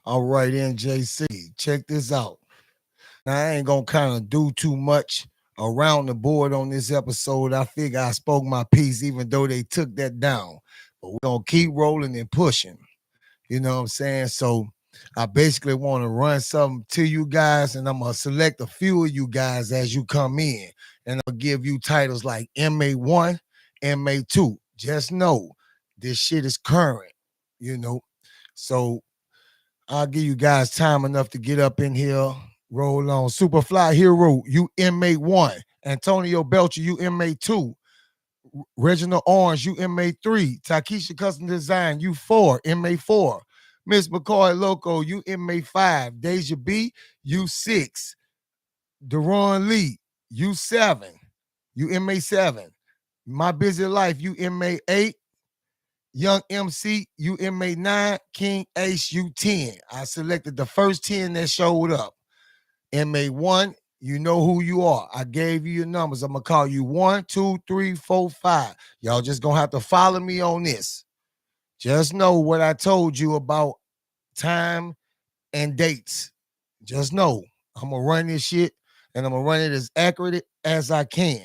All right, NJC, check this out. Now, I ain't gonna kind of do too much around the board on this episode. I figure I spoke my piece, even though they took that down. But we're gonna keep rolling and pushing. You know what I'm saying? So I basically want to run something to you guys, and I'm gonna select a few of you guys as you come in, and I'll give you titles like MA1, MA2. Just know this shit is current, you know. So I'll give you guys time enough to get up in here. Roll on. Superfly Hero, you MA1. Antonio Belcher, you MA2. Reginald Orange, you MA3. Takesha Custom Design, you 4, MA4. Miss McCoy Loco, you MA5. Deja B, you 6. Deron Lee, you 7. You MA7. My Busy Life, you MA8. Young MC, you MA9. King Ace, you 10. I selected the first 10 that showed up. MA1, you know who you are. I gave you your numbers. I'm going to call you 1, 2, 3, 4, 5. Y'all just going to have to follow me on this. Just know what I told you about time and dates. Just know I'm going to run this shit, and I'm going to run it as accurate as I can.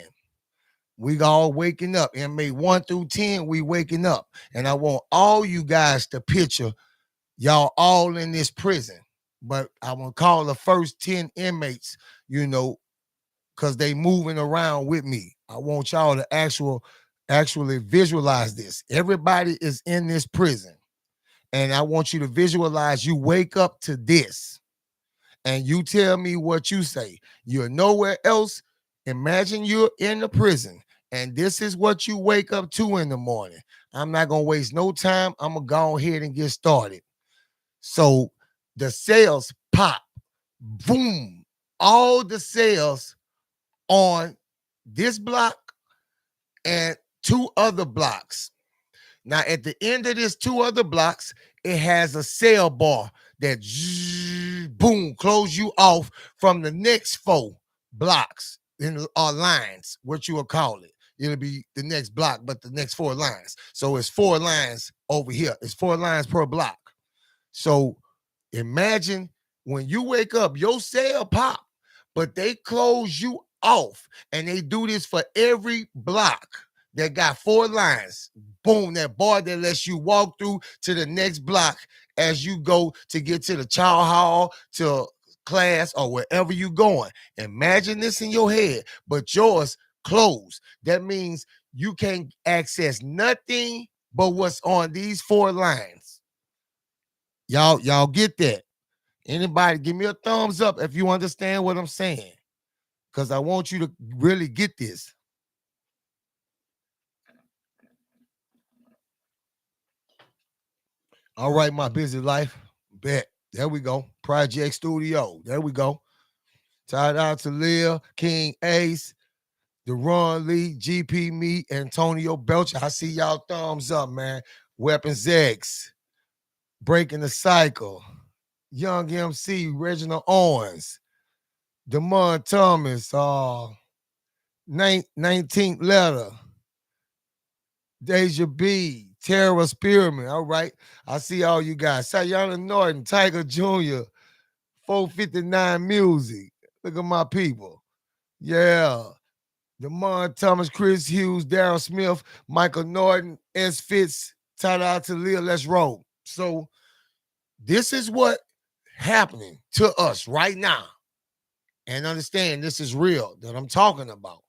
We all waking up. MA 1 through 10, we waking up. And I want all you guys to picture y'all all in this prison. But I'm going to call the first 10 inmates, you know, because they moving around with me. I want y'all to actually visualize this. Everybody is in this prison. And I want you to visualize you wake up to this. And you tell me what you say. You're nowhere else. Imagine you're in the prison. And this is what you wake up to in the morning. I'm not going to waste no time. I'm going to go ahead and get started. So the cells pop. Boom. All the cells on this block and 2 other blocks. Now, at the end of this 2 other blocks, it has a cell bar that boom, close you off from the next 4 blocks or lines, what you will call it. It'll be the next block, but the next 4 lines. So it's 4 lines over here. It's 4 lines per block. So imagine when you wake up, your cell pop, but they close you off. And they do this for every block that got 4 lines. Boom, that bar that lets you walk through to the next block as you go to get to the chow hall, to class, or wherever you going. Imagine this in your head, but yours closed. That means you can't access nothing but what's on these 4 lines. Y'all get that? Anybody, give me a thumbs up if you understand what I'm saying, because I want you to really get this. All right, my busy life. Bet. There we go. Project Studio. There we go. Shout out to Leah, King Ace, Deron Lee, GP Me, Antonio Belcher. I see y'all thumbs up, man. Weapons X, Breaking the Cycle, Young MC, Reginald Owens, Demond Thomas, 19th Letter, Deja B, Terror Spearman. All right. I see all you guys. Sayana Norton, Tiger Jr., 459 Music. Look at my people. Yeah. Demond Thomas, Chris Hughes, Daryl Smith, Michael Norton, S. Fitz, shout out to Leah. Let's roll. So this is what happening to us right now. And understand this is real that I'm talking about.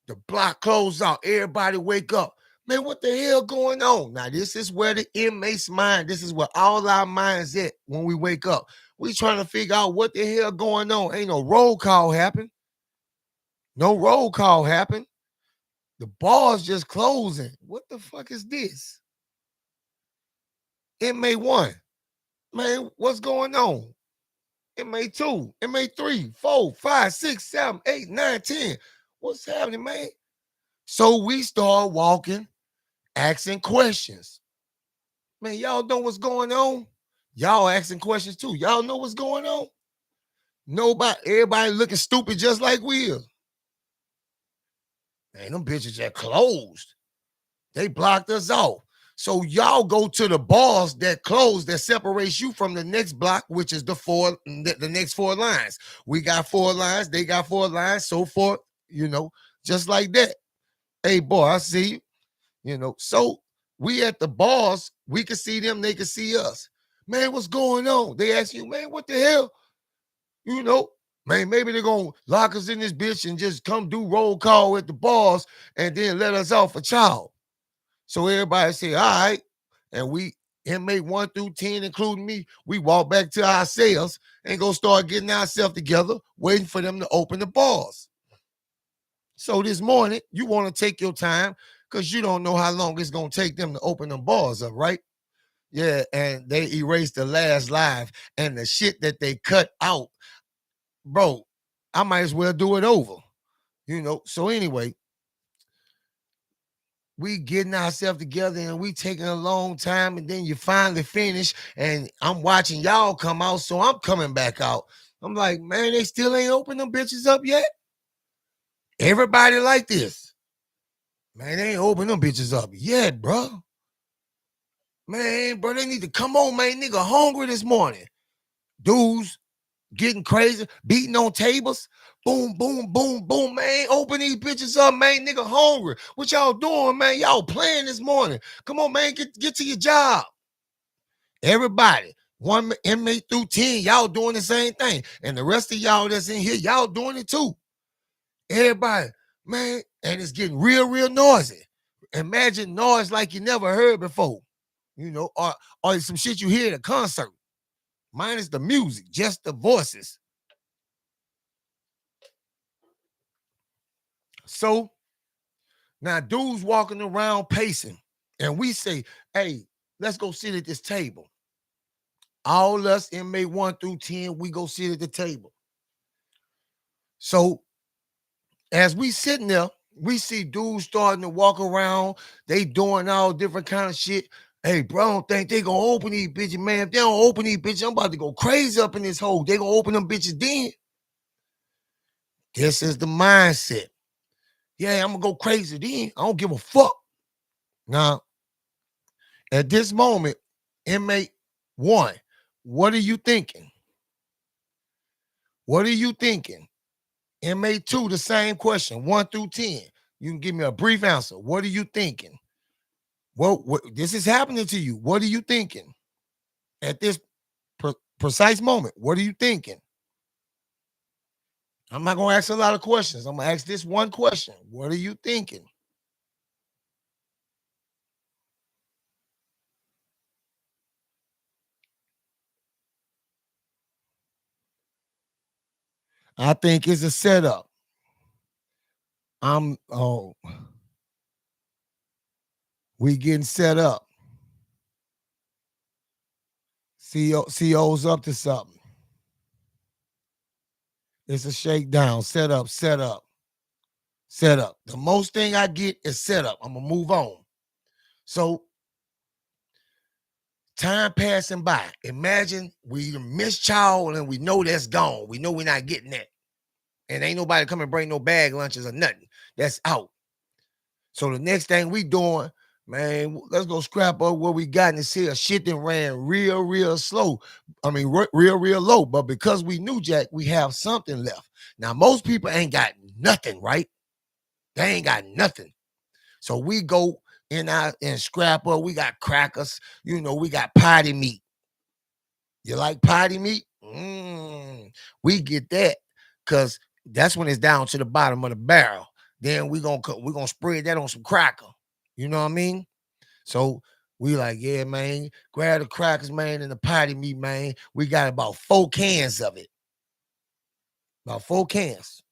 The block closed out. Everybody wake up. Man, what the hell going on? Now, this is where the inmate's mind, this is where all our minds at when we wake up. We trying to figure out what the hell going on. Ain't no roll call happen. No roll call happen. The bar's just closing. What the fuck is this? Inmate 1. Man, what's going on? Inmate 2, Inmate 3, 4, 5, 6, 7, 8, 9, 10. What's happening, man? So we start walking, asking questions. Man, y'all know what's going on? Y'all asking questions too. Y'all know what's going on? Nobody, everybody looking stupid just like we are. Man, them bitches just closed. They blocked us off. So y'all go to the bars that close that separates you from the next block, which is the next 4 lines. We got 4 lines, they got 4 lines, so forth, just like that. Hey, boy, I see you. So we at the bars, we can see them, they can see us. Man, what's going on? They ask you, man, what the hell? Man, maybe they're gonna lock us in this bitch and just come do roll call at the bars and then let us off a child. So everybody say, all right. And we, inmate 1 through 10, including me, we walk back to our cells and go start getting ourselves together, waiting for them to open the bars. So this morning, you want to take your time because you don't know how long it's going to take them to open them bars up, right? Yeah, and they erased the last live and the shit that they cut out. Bro, I might as well do it over. So anyway, we getting ourselves together and we taking a long time, and then you finally finish and I'm watching y'all come out, so I'm coming back out. I'm like, man, they still ain't opened them bitches up yet? Everybody like this. Man, they ain't opened them bitches up yet, bro. Man, bro, they need to come on, man. Nigga hungry this morning. Dudes getting crazy, beating on tables. Boom, boom, boom, boom, man. Open these bitches up, man. Nigga hungry. What y'all doing, man? Y'all playing this morning. Come on, man. Get to your job. Everybody, 1 inmate through 10, y'all doing the same thing. And the rest of y'all that's in here, y'all doing it too. Everybody, man, and it's getting real, real noisy. Imagine noise like you never heard before, or some shit you hear at a concert. Minus the music, just the voices. So now dudes walking around pacing, and we say, hey, let's go sit at this table. All us inmate 1 through 10, we go sit at the table. So as we sitting there, we see dudes starting to walk around. They doing all different kind of shit. Hey, bro, I don't think they gonna open these bitches, man. If they don't open these bitches, I'm about to go crazy up in this hole. They gonna open them bitches then. This is the mindset. Yeah, I'm gonna go crazy then. I don't give a fuck. Now, at this moment, inmate 1, what are you thinking? What are you thinking? Inmate 2, the same question, 1 through 10. You can give me a brief answer. What are you thinking? Well, this is happening to you. What are you thinking at this precise moment? What are you thinking? I'm not going to ask a lot of questions. I'm going to ask this one question. What are you thinking? I think it's a setup. We getting set up. CO's up to something. It's a shakedown. Set up. The most thing I get is set up. I'm going to move on. So, time passing by. Imagine we missed child and we know that's gone. We know we're not getting that. And ain't nobody come and bring no bag lunches or nothing. That's out. So the next thing we doing, man, let's go scrap up what we got in this here. Shit that ran real, real slow. I mean, real, real low. But because we knew Jack, we have something left. Now, most people ain't got nothing, right? They ain't got nothing. So we go in out and scrap up. We got crackers. We got potty meat. You like potty meat? We get that because that's when it's down to the bottom of the barrel. Then we're gonna spread that on some cracker. You know what I mean? So we like, yeah, man, grab the crackers, man, and the potty meat, man. We got about 4 cans of it. About 4 cans.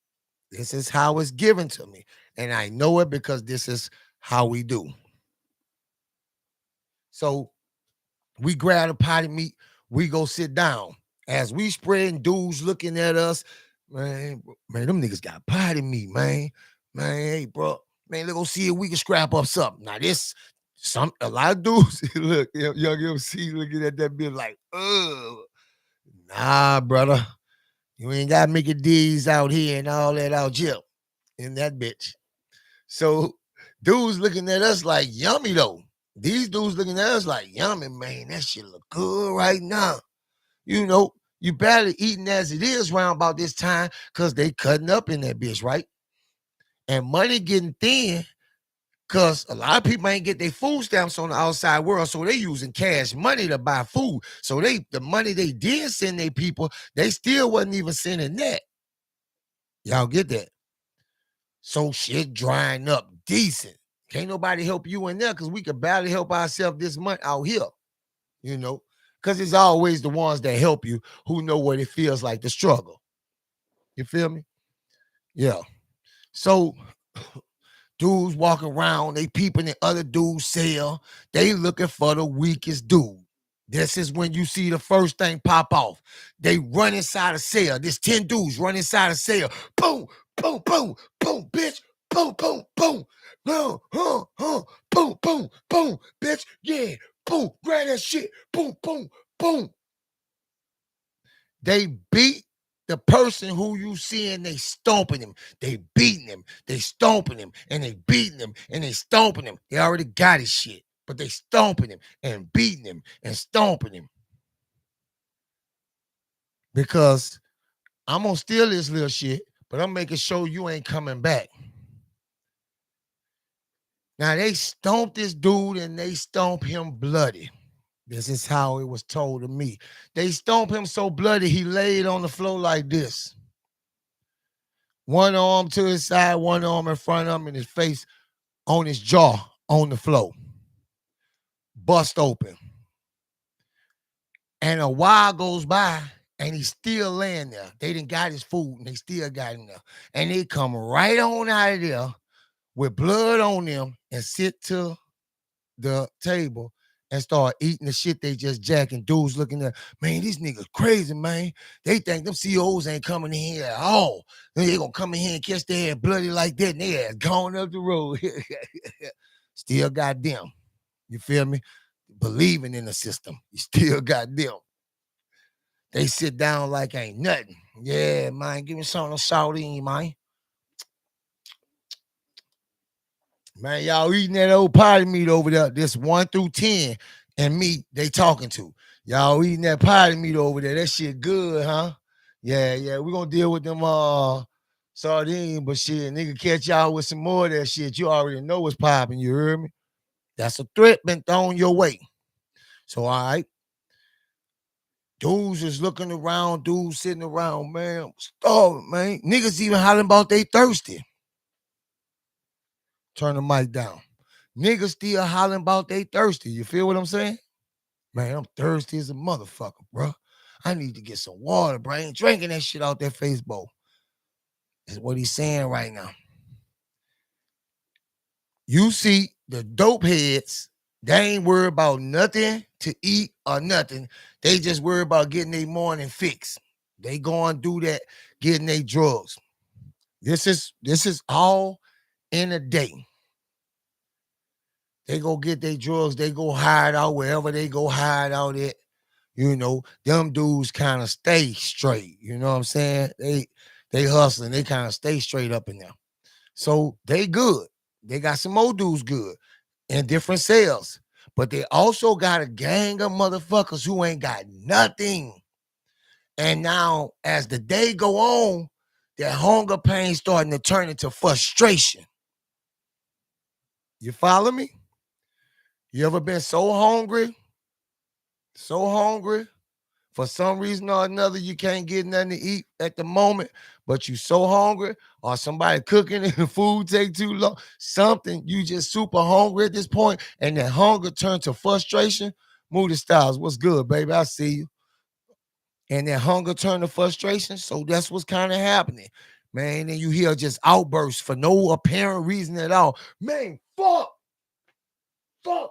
This is how it's given to me. And I know it because this is how we do. So we grab the potty meat, we go sit down. As we spreading, dudes looking at us, man, them niggas got potty meat, man. Man, hey, bro, man, let's go see if we can scrap up something. Now, a lot of dudes, look, young MC looking at that bit like, ugh. Nah, brother, you ain't got Mickey D's out here and all that out here in that bitch. So dudes looking at us like, yummy though. These dudes looking at us like, yummy, man, that shit look good right now. You know, you barely eating as it is around about this time because they cutting up in that bitch, right? And money getting thin because a lot of people ain't get their food stamps on the outside world, so they using cash money to buy food. So the money they did send their people, they still wasn't even sending that. Y'all get that? So shit drying up decent. Can't nobody help you in there because we could barely help ourselves this month out here, you know, because it's always the ones that help you who know what it feels like to struggle. You feel me? Yeah. So dudes walking around, they peeping in other dudes' cell. They looking for the weakest dude. This is when you see the first thing pop off. They run inside a cell. There's 10 dudes run inside a cell. Boom, boom, boom, boom, bitch. Boom, boom, boom. Boom, boom, boom, bitch. Yeah, boom, grab that shit. Boom, boom, boom. They beat the person who you seeing, they stomping him, they beating him, they stomping him, and they beating him, and they stomping him. They already got his shit, but they stomping him and beating him and stomping him. Because I'm gonna steal this little shit, but I'm making sure you ain't coming back. Now they stomp this dude and they stomp him bloody. This is how it was told to me. They stomp him so bloody he laid on the floor like this. One arm to his side, one arm in front of him, and his face on his jaw on the floor. Bust open. And a while goes by, and he's still laying there. They done got his food, and they still got him there. And they come right on out of there with blood on them and sit to the table and start eating the shit they just jacking. Dudes looking at, man, these niggas crazy, man. They think them CEOs ain't coming in here at all. They gonna come in here and catch their head bloody like that, and they ass gone up the road. Still got them. You feel me? Believing in the system. You still got them. They sit down like ain't nothing. Yeah, man, give me something to salt in, man. Man, y'all eating that old potty meat over there. This 1 through 10 and meat they talking to. Y'all eating that potty meat over there. That shit good, huh? Yeah. We're gonna deal with them sardines, but shit, nigga catch y'all with some more of that shit. You already know what's popping, you heard me? That's a threat been thrown your way. So all right. Dudes is looking around, dudes sitting around, man. Starving, man. Niggas even hollering about they thirsty. Turn the mic down. Niggas still hollering about they thirsty. You feel what I'm saying? Man, I'm thirsty as a motherfucker, bro. I need to get some water, bro. I ain't drinking that shit out that Facebook. That's what he's saying right now. You see the dope heads, they ain't worried about nothing to eat or nothing. They just worry about getting their morning fix. They go and do that, getting their drugs. This is all in a day. They go get their drugs. They go hide out wherever they go hide out at. You know, them dudes kind of stay straight. You know what I'm saying? They hustling. They kind of stay straight up in there. So they good. They got some more dudes good in different cells. But they also got a gang of motherfuckers who ain't got nothing. And now, as the day go on, their hunger pain starting to turn into frustration. You follow me? You ever been so hungry, for some reason or another, you can't get nothing to eat at the moment, but you so hungry, or somebody cooking and the food take too long, something, you just super hungry at this point, and that hunger turns to frustration. Moody Styles, what's good, baby? I see you. And that hunger turned to frustration, so that's what's kind of happening. Man, and you hear just outbursts for no apparent reason at all. Man, fuck,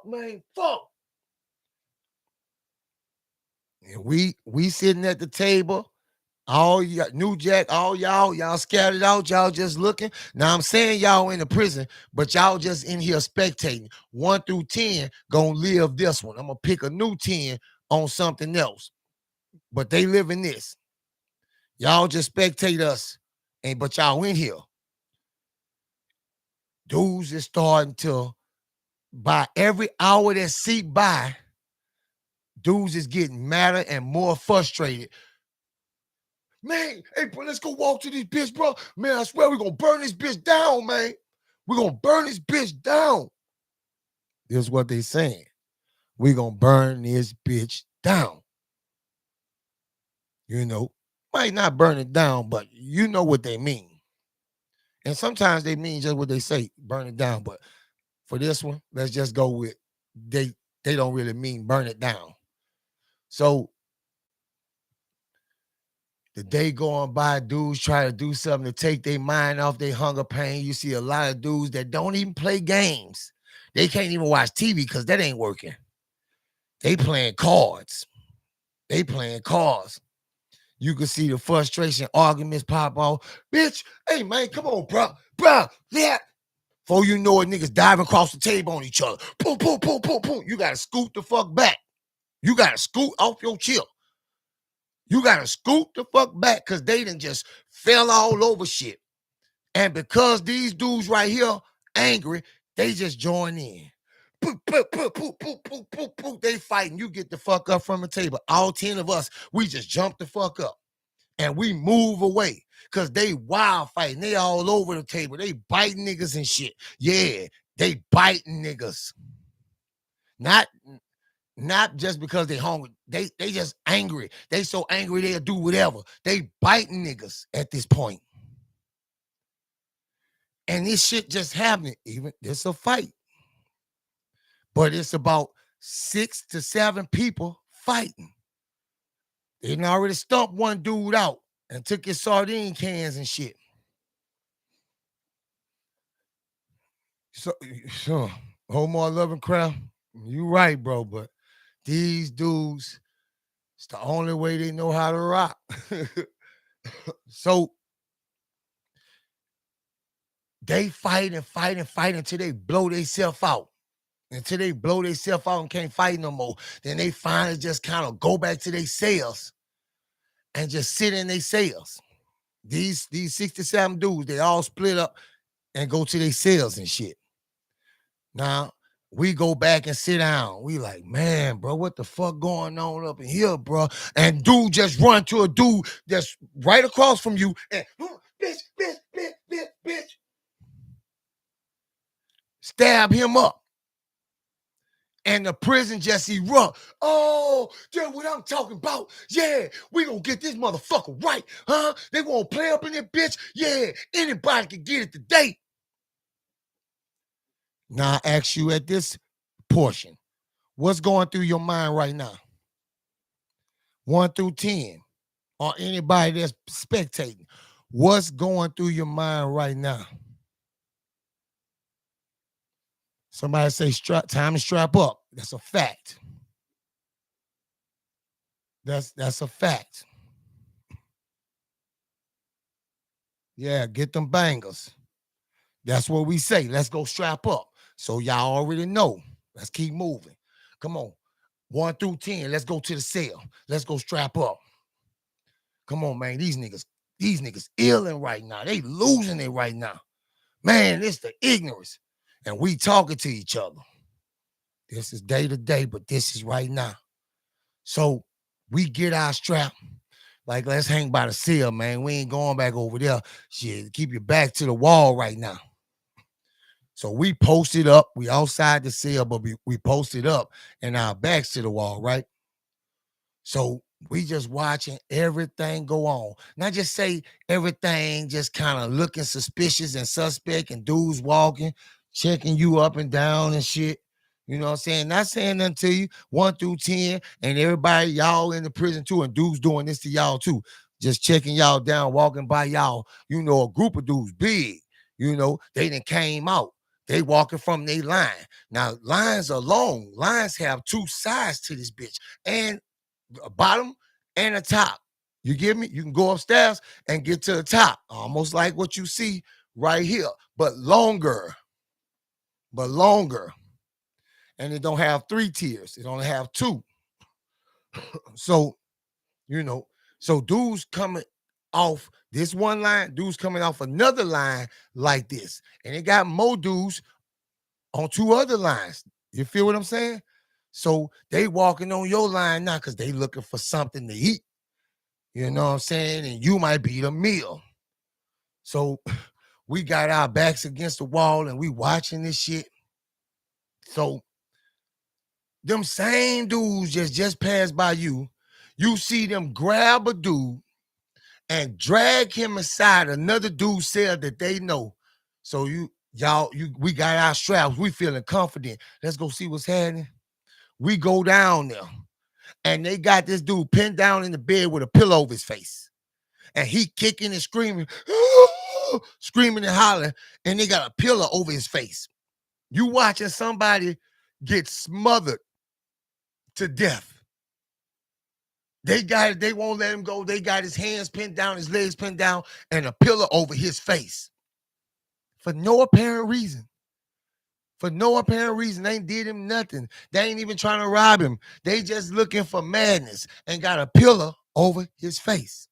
man, fuck. And we sitting at the table, all you got New Jack, all y'all scattered out, y'all just looking. Now I'm saying y'all in the prison, but y'all just in here spectating. 1 through 10 gonna live this one. I'm gonna pick a new 10 on something else, but they live in this. Y'all just spectate us, but y'all in here. Dudes is starting to by every hour that seep by, dudes is getting madder and more frustrated. Man, hey, bro, let's go walk to this bitch, bro. Man, I swear we're going to burn this bitch down, man. We're going to burn this bitch down. This is what they saying. We're going to burn this bitch down. You know, might not burn it down, but you know what they mean. And sometimes they mean just what they say, burn it down. But for this one, let's just go with they don't really mean burn it down. So the day going by, dudes try to do something to take their mind off their hunger pain. You see a lot of dudes that don't even play games. They can't even watch TV because that ain't working. They playing cards. They playing cards. You can see the frustration, arguments pop off. Bitch, hey, man, come on, bro. Bro, yeah. Before you know it, niggas diving across the table on each other. Boom, boom, boom, boom, boom. You got to scoot the fuck back. You got to scoot off your chill. You got to scoot the fuck back because they done just fell all over shit. And because these dudes right here angry, they just join in. They fighting. You get the fuck up from the table. All 10 of us, we just jump the fuck up. And we move away because they wild fighting. They all over the table. They biting niggas and shit. Yeah, they biting niggas. Not just because they hungry. They just angry. They so angry they'll do whatever. They biting niggas at this point. And this shit just happening. Even it's a fight. But it's about 6 to 7 people fighting. They done already stumped one dude out and took his sardine cans and shit. So Homo loving crowd, you right, bro, but these dudes, it's the only way they know how to rock. So they fight and fight and fight until they blow themselves out. Until they blow themselves out and can't fight no more. Then they finally just kind of go back to their cells and just sit in their cells. These 67 dudes, they all split up and go to their cells and shit. Now, we go back and sit down. We like, man, bro, what the fuck going on up in here, bro? And dude just run to a dude that's right across from you and bitch. Stab him up. And the prison just erupt. Oh, that's what I'm talking about. Yeah, we gonna get this motherfucker right, huh? They wanna play up in that bitch? Yeah, anybody can get it today. Now I ask you at this portion, what's going through your mind right now? 1 through 10, or anybody that's spectating, what's going through your mind right now? Somebody say time to strap up. That's a fact. That's a fact. Yeah, get them bangers. That's what we say. Let's go strap up. So y'all already know. Let's keep moving. Come on. 1 through 10. Let's go to the cell. Let's go strap up. Come on, man. These niggas illing right now. They losing it right now. Man, it's the ignorance. And we talking to each other. This is day to day, but this is right now. So we get our strap. Like, let's hang by the cell, man. We ain't going back over there. Shit, keep your back to the wall right now. So we posted up. We outside the cell, but we posted up and our backs to the wall, right? So we just watching everything go on. Not just say everything just kind of looking suspicious and suspect and dudes walking, checking you up and down and shit. You know what I'm saying? Not saying nothing to you. 1 through 10, and everybody, y'all in the prison too, and dudes doing this to y'all too. Just checking y'all down, walking by y'all. You know, a group of dudes big. You know, they done came out. They walking from their line. Now, lines are long. Lines have 2 sides to this bitch. And a bottom and a top. You get me? You can go upstairs and get to the top. Almost like what you see right here. But longer. And it don't have 3 tiers. It only have 2. So, you know, so dudes coming off this one line, dudes coming off another line like this. And it got more dudes on 2 other lines. You feel what I'm saying? So they walking on your line now because they looking for something to eat. You know what I'm saying? And you might be the meal. So we got our backs against the wall and we watching this shit. So them same dudes just passed by you. You see them grab a dude and drag him inside another dude's cell that they know. So we got our straps. We feeling confident. Let's go see what's happening. We go down there, and they got this dude pinned down in the bed with a pillow over his face, and he kicking and screaming, screaming and hollering, and they got a pillow over his face. You watching somebody get smothered to death. They got it. They won't let him go. They got his hands pinned down, his legs pinned down, and a pillow over his face for no apparent reason. For no apparent reason. They ain't did him nothing. They ain't even trying to rob him. They just looking for madness and got a pillow over his face.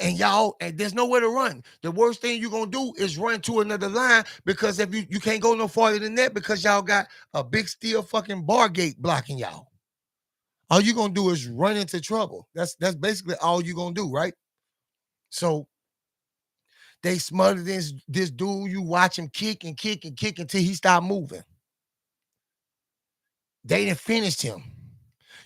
And y'all, and there's nowhere to run. The worst thing you're going to do is run to another line because if you can't go no farther than that because y'all got a big steel fucking bar gate blocking y'all. All you're going to do is run into trouble. That's basically all you're going to do, right? So they smothered this dude. You watch him kick and kick and kick until he stopped moving. They done finished him.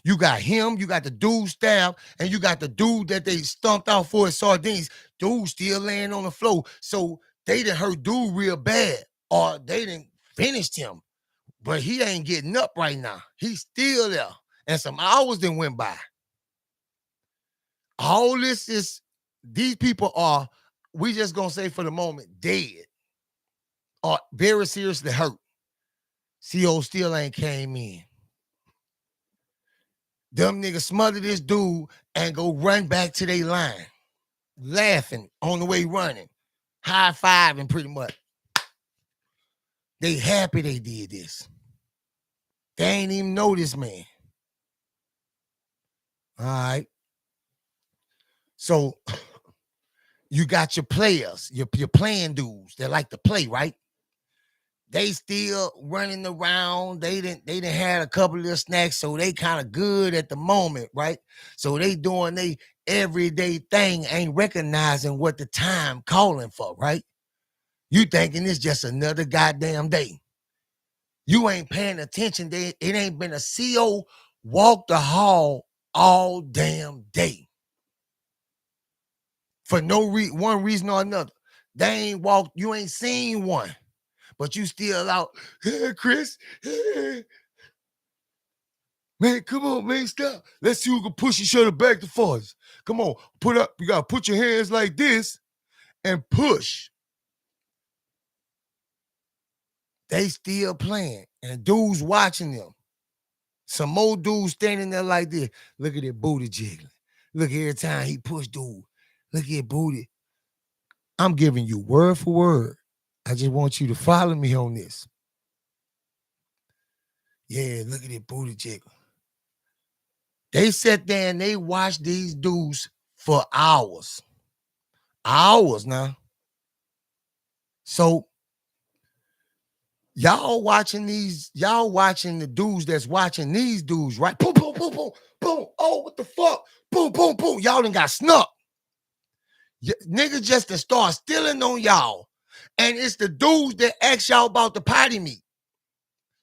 You got him, you got the dude stabbed, and you got the dude that they stumped out for his sardines. Dude still laying on the floor. So they done hurt dude real bad, or they done finished him. But he ain't getting up right now. He's still there. And some hours then went by. All this is, these people are, we just gonna say for the moment, dead. Or very seriously hurt. CO still ain't came in. Them niggas smother this dude and go run back to their line. Laughing on the way running. High-fiving pretty much. They happy they did this. They ain't even know this man. All right. So you got your players, your playing dudes that like to play, right? They still running around. They didn't had a couple of snacks, so they kind of good at the moment, right? So they doing they everyday thing, ain't recognizing what the time calling for, right? You thinking it's just another goddamn day. You ain't paying attention. It ain't been a CO walk the hall all damn day. For no one reason or another. They ain't walked, you ain't seen one. But you still out, hey, Chris, hey. Man, come on, man, stop. Let's see who can push each other back to farthest. Come on, put up, you gotta put your hands like this and push. They still playing, and dudes watching them. Some more dudes standing there like this. Look at that booty jiggling. Look every time he push dude. Look at booty. I'm giving you word for word. I just want you to follow me on this. Yeah, look at that booty jiggle. They sat there and they watched these dudes for hours. Hours now. So y'all watching the dudes that's watching these dudes, right? Boom, boom, boom, boom, boom. Oh, what the fuck? Boom, boom, boom. Y'all done got snuck. Niggas just to start stealing on y'all. And it's the dudes that ask y'all about the potty meat.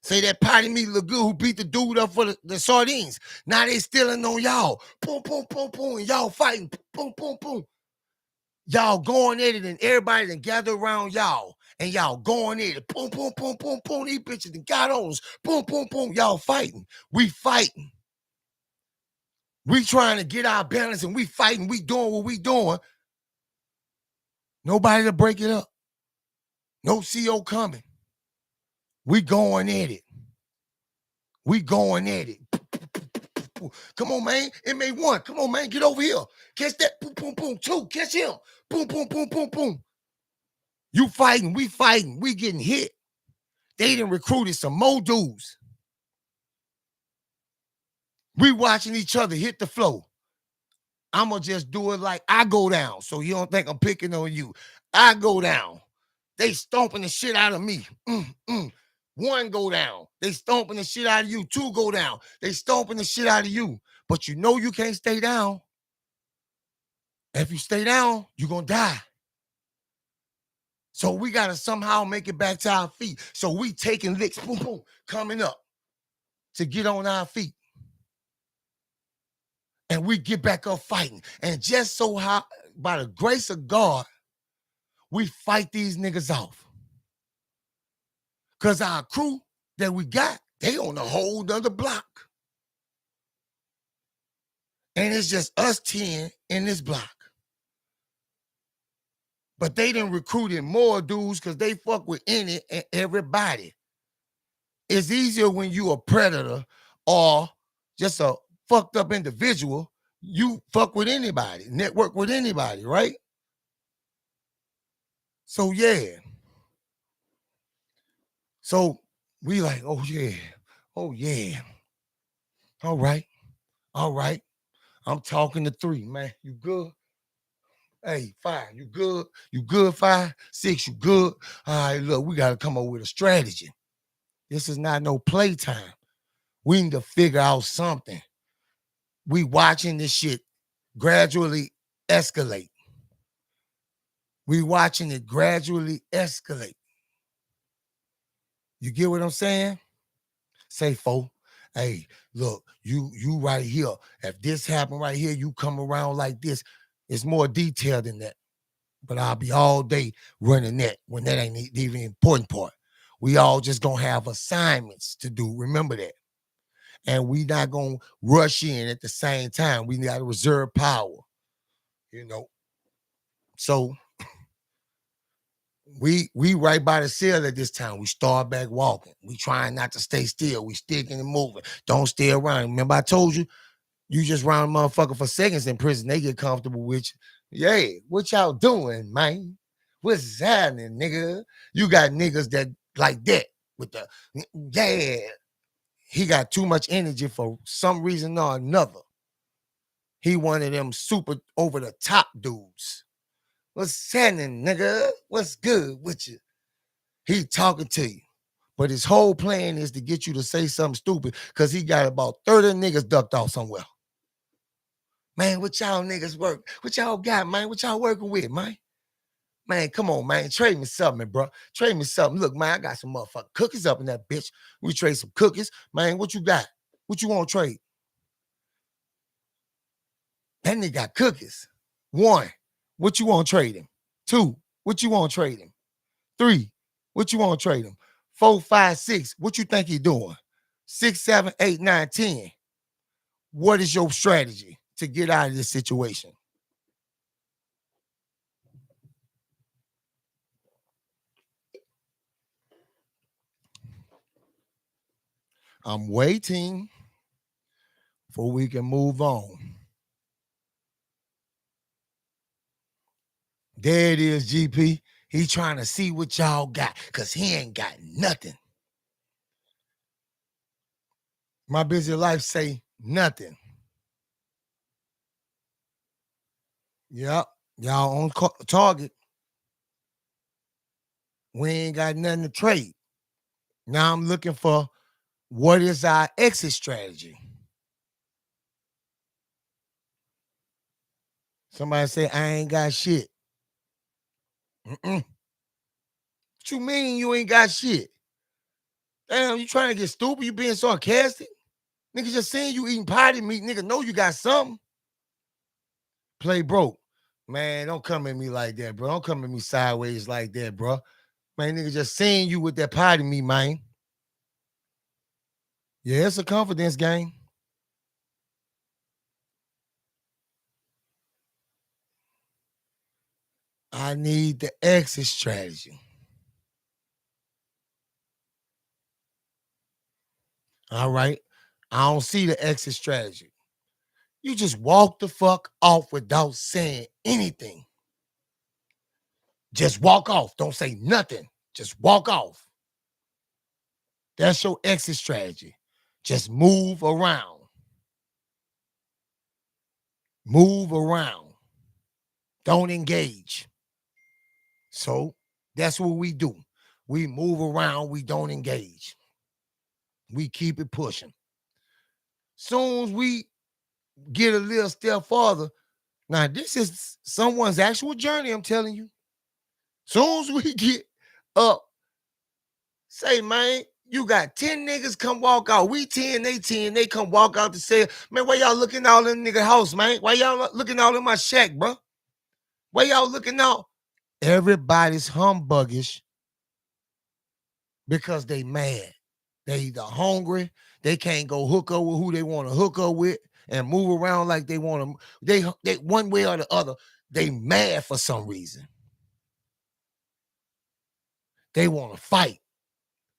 Say that potty meat look good, who beat the dude up for the sardines. Now they stealing on y'all. Boom, boom, boom, boom. And y'all fighting. Boom, boom, boom. Y'all going at it and everybody done gather around y'all. And y'all going at it. Boom, boom, boom, boom, boom. These bitches done got on us. Boom, boom, boom. Y'all fighting. We fighting. We trying to get our balance and we fighting. We doing what we doing. Nobody to break it up. No CO coming. We going at it. We going at it. Come on, man. MA1. Come on, man. Get over here. Catch that. Boom, boom, boom. 2. Catch him. Boom, boom, boom, boom, boom. You fighting. We fighting. We getting hit. They done recruited some more dudes. We watching each other hit the floor. I'm going to just do it like I go down. So you don't think I'm picking on you. I go down. They stomping the shit out of me. One go down. They stomping the shit out of you. Two go down. They stomping the shit out of you. But you know you can't stay down. If you stay down, you're going to die. So we got to somehow make it back to our feet. So we taking licks, boom, boom, coming up to get on our feet. And we get back up fighting. And just so how, by the grace of God, we fight these niggas off. Because our crew that we got, they on a whole other block. And it's just us 10 in this block. But they done recruited more dudes because they fuck with any and everybody. It's easier when you a predator or just a fucked up individual. You fuck with anybody, network with anybody, right? So yeah. So we like, oh yeah. All right. I'm talking to 3, man. You good? Hey, 5, you good? You good, 5? 6, you good? All right, look, we got to come up with a strategy. This is not no playtime. We need to figure out something. We watching this shit gradually escalate. We watching it gradually escalate. You get what I'm saying? Say, fo, hey, look, you right here. If this happened right here, you come around like this. It's more detailed than that. But I'll be all day running that when that ain't even the important part. We all just gonna have assignments to do. Remember that. And we not gonna rush in at the same time. We gotta reserve power, you know. So we right by the cell at this time. We start back walking. We trying not to stay still. We sticking and moving. Don't stay around. Remember I told you, you just round a motherfucker for seconds in prison. They get comfortable with you. Yeah, what y'all doing, man? What's happening, nigga? You got niggas that like that with the, yeah. He got too much energy for some reason or another. He one of them super over the top dudes. What's happening, nigga? What's good with you? He talking to you. But his whole plan is to get you to say something stupid because he got about 30 niggas ducked off somewhere. Man, what y'all niggas work? What y'all got, man? What y'all working with, man? Man, come on, man. Trade me something, bro. Trade me something. Look, man, I got some motherfucking cookies up in that bitch. We trade some cookies. Man, what you got? What you want to trade? That nigga got cookies. 1, what you want to trade him? 2, what you want to trade him? 3, what you want to trade him? 4, 5, 6, what you think he doing? 6, 7, 8, 9, 10. What is your strategy to get out of this situation? I'm waiting for we can move on. There it is, GP. He trying to see what y'all got because he ain't got nothing. My busy life say nothing. Yep, y'all on target. We ain't got nothing to trade. Now I'm looking for what is our exit strategy. Somebody say, I ain't got shit. What you mean you ain't got shit? Damn, you trying to get stupid? You being sarcastic? Nigga just saying you eating potty meat. Nigga know you got something. Play broke. Man, don't come at me like that, bro. Don't come at me sideways like that, bro. Man, nigga just saying you with that potty meat, man. Yeah, it's a confidence game. I need the exit strategy. All right. I don't see the exit strategy. You just walk the fuck off without saying anything. Just walk off. Don't say nothing. Just walk off. That's your exit strategy. Just move around. Move around. Don't engage. So That's what we do. We move around. We don't engage. We keep it pushing. Soon as we get a little step farther, now this is someone's actual journey, I'm telling you. Soon as we get up, say, man, you got 10 niggas come walk out. We 10, they 10, they come walk out to say, man, why y'all looking all in nigga house, man? Why y'all looking all in my shack, bro? Why y'all looking out? Everybody's humbuggish because they mad. They either hungry, they can't go hook up with who they want to hook up with and move around like they want to. They one way or the other, they mad for some reason. They want to fight.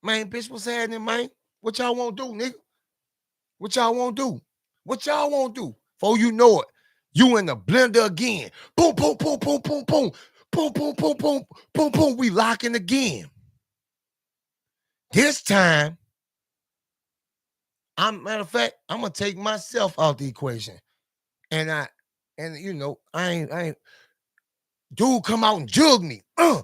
Man, bitch, what's happening, man? What y'all want to do, nigga? What y'all want to do? What y'all want to do? Before you know it, you in the blender again. Boom, boom, boom, boom, boom, boom. Boom, boom, boom, boom, boom, boom. We locking again. This time, matter of fact, I'm gonna take myself out the equation. And you know, I ain't dude come out and jug me. Uh.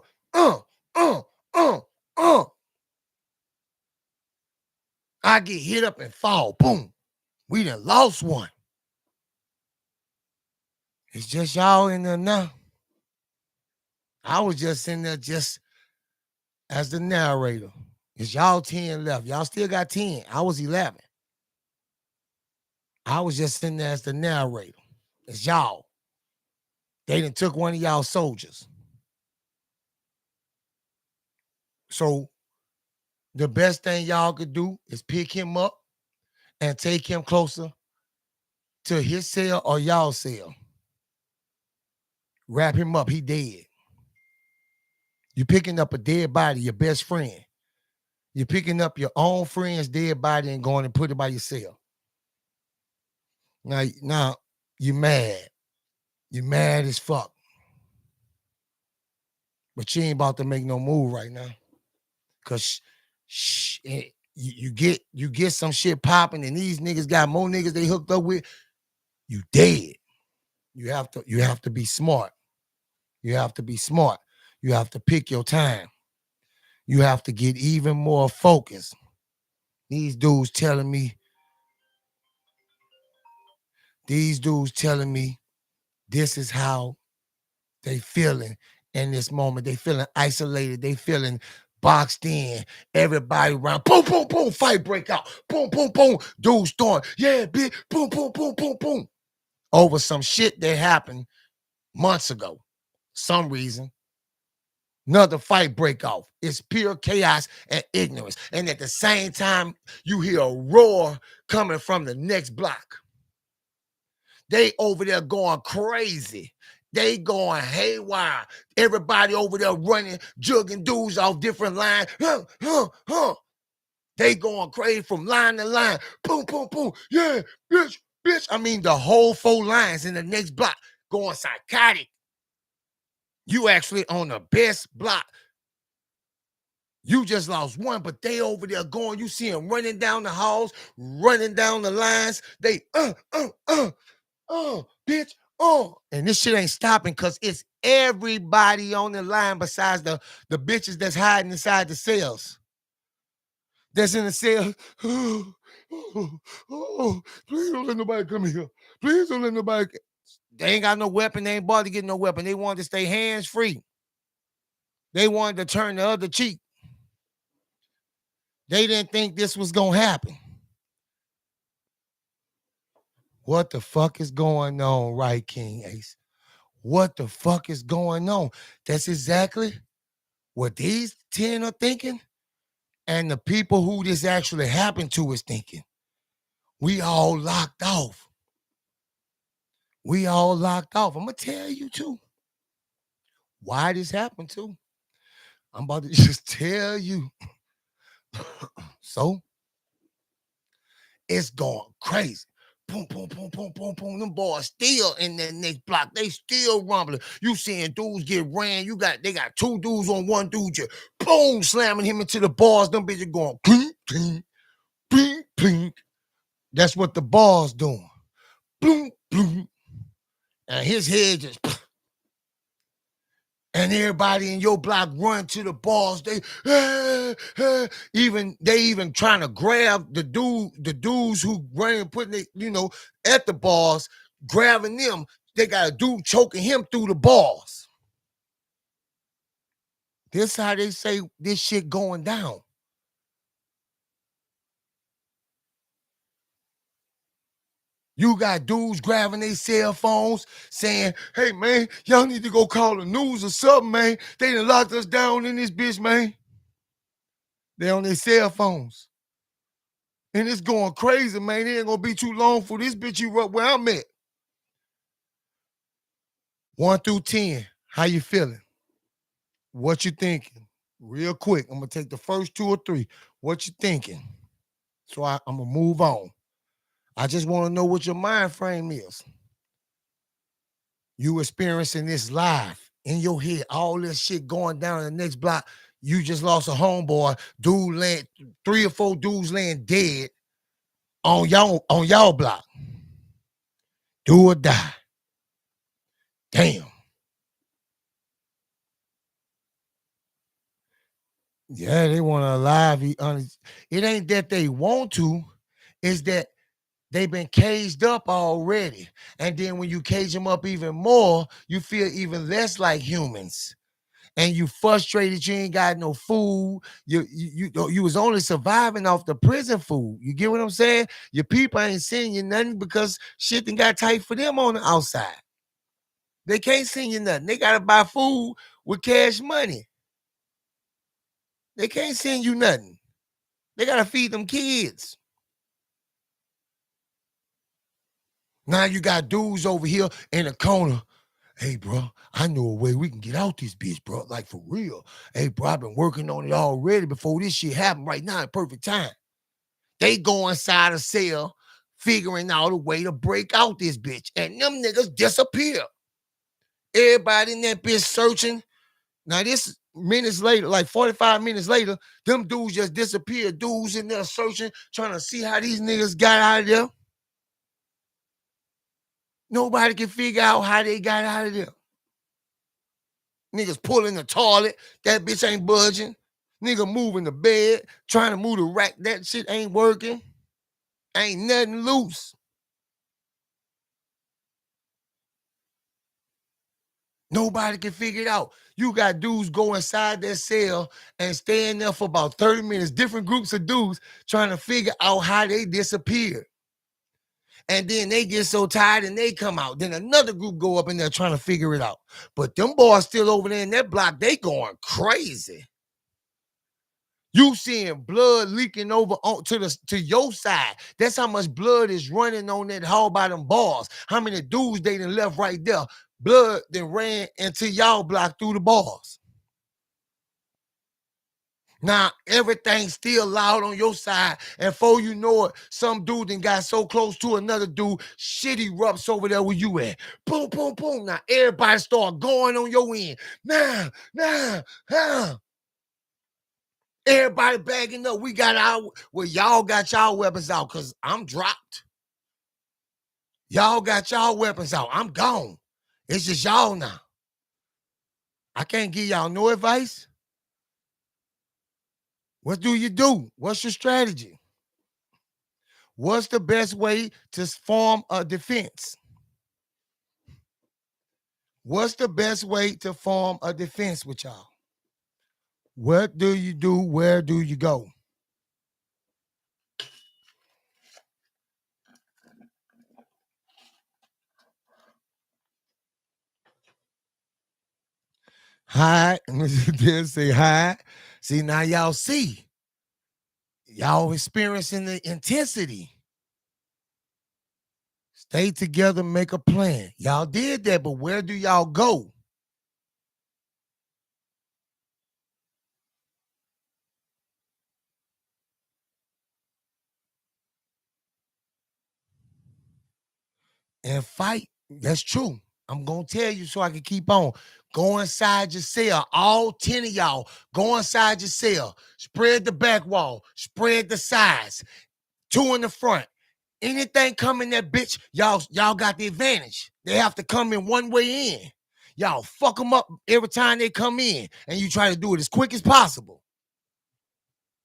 I get hit up and fall. Boom. We done lost one. It's just y'all in there now. I was just in there just as the narrator. It's y'all 10 left. Y'all still got 10. I was 11. I was just in there as the narrator. It's y'all. They done took one of y'all soldiers. So the best thing y'all could do is pick him up and take him closer to his cell or y'all cell. Wrap him up. He dead. You're picking up a dead body, your best friend. You're picking up your own friend's dead body and going and put it by yourself. Now you're mad. You're mad as fuck. But you ain't about to make no move right now. Cause you get some shit popping and these niggas got more niggas they hooked up with, you dead. You have to be smart. You have to be smart. You have to pick your time. You have to get even more focused. These dudes telling me this is how they feeling in this moment. They feeling isolated. They feeling boxed in. Everybody around. Boom, boom, boom. Fight break out. Boom, boom, boom. Dudes throwing. Yeah, bitch. Boom, boom, boom, boom, boom. Over some shit that happened months ago. Some reason. Another fight break off. It's pure chaos and ignorance. And at the same time, you hear a roar coming from the next block. They over there going crazy. They going haywire. Everybody over there running, jugging dudes off different lines. They going crazy from line to line. Boom, boom, boom. Yeah, bitch, bitch. I mean, the whole 4 lines in the next block going psychotic. You actually on the best block. You just lost one, but they over there going. You see them running down the halls, running down the lines. They, bitch, and this shit ain't stopping because it's everybody on the line besides the bitches that's hiding inside the cells. That's in the cell. Please don't let nobody come here. Please don't let nobody. They ain't got no weapon. They ain't bothered to get no weapon. They wanted to stay hands free. They wanted to turn the other cheek. They didn't think this was gonna happen. What the fuck is going on, right, King Ace? What the fuck is going on? That's exactly what these 10 are thinking, and the people who this actually happened to is thinking. We all locked off. We all locked off. I'm gonna tell you too why this happened too. I'm about to just tell you. So it's going crazy. Boom, boom, boom, boom, boom, boom. Them boys still in that next block. They still rumbling. You seeing dudes get ran. They got 2 dudes on one dude just boom, slamming him into the bars. Them bitches going clink, clink, clink, clink. That's what the bars doing. Boom, boom. And his head just And everybody in your block run to the bars. They even trying to grab the dudes who running putting it, at the bars, grabbing them. They got a dude choking him through the bars. This how they say this shit going down. You got dudes grabbing their cell phones saying, hey, man, y'all need to go call the news or something, man. They done locked us down in this bitch, man. They on their cell phones. And it's going crazy, man. It ain't going to be too long for this bitch you up where I'm at. 1 through 10, how you feeling? What you thinking? Real quick, I'm going to take the first 2 or 3. What you thinking? So I'm going to move on. I just want to know what your mind frame is. You experiencing this live in your head, all this shit going down in the next block. You just lost a homeboy, dude laying, 3 or 4 dudes laying dead on y'all block. Do or die. Damn. Yeah, they want to alive. It ain't that they want to, it's that they've been caged up already. And then when you cage them up even more, you feel even less like humans. And you frustrated, you ain't got no food. You was only surviving off the prison food. You get what I'm saying? Your people ain't sending you nothing because shit done got tight for them on the outside. They can't send you nothing. They gotta buy food with cash money. They can't send you nothing. They gotta feed them kids. Now you got dudes over here in the corner. Hey, bro, I know a way we can get out this bitch, bro. Like, for real. Hey, bro, I've been working on it already before this shit happened right now at perfect time. They go inside a cell figuring out a way to break out this bitch. And them niggas disappear. Everybody in that bitch searching. Now, this minutes later, like 45 minutes later, them dudes just disappeared. Dudes in there searching, trying to see how these niggas got out of there. Nobody can figure out how they got out of there. Niggas pulling the toilet, that bitch ain't budging. Nigga moving the bed, trying to move the rack, that shit ain't working. Ain't nothing loose. Nobody can figure it out. You got dudes go inside their cell and stay in there for about 30 minutes, different groups of dudes trying to figure out how they disappeared. And then they get so tired and they come out. Then another group go up in there trying to figure it out. But them boys still over there in that block, they going crazy. You seeing blood leaking over to your side. That's how much blood is running on that hall by them bars. How many dudes they done left right there? Blood then ran into y'all block through the bars. Now, everything's still loud on your side. And before you know it, some dude then got so close to another dude, shit erupts over there where you at. Boom, boom, boom. Now, everybody start going on your end. Nah. Everybody bagging up. We got y'all got y'all weapons out because I'm dropped. Y'all got y'all weapons out. I'm gone. It's just y'all now. I can't give y'all no advice. What do you do? What's your strategy? What's the best way to form a defense? What's the best way to form a defense with y'all? What do you do? Where do you go? Hi. Then say hi. See, now y'all see. Y'all experiencing the intensity. Stay together, make a plan. Y'all did that, but where do y'all go? And fight. That's true. I'm going to tell you so I can keep on. Go inside your cell. All 10 of y'all, go inside your cell. Spread the back wall. Spread the sides. 2 in the front. Anything come in that bitch, y'all got the advantage. They have to come in one way in. Y'all fuck them up every time they come in, and you try to do it as quick as possible.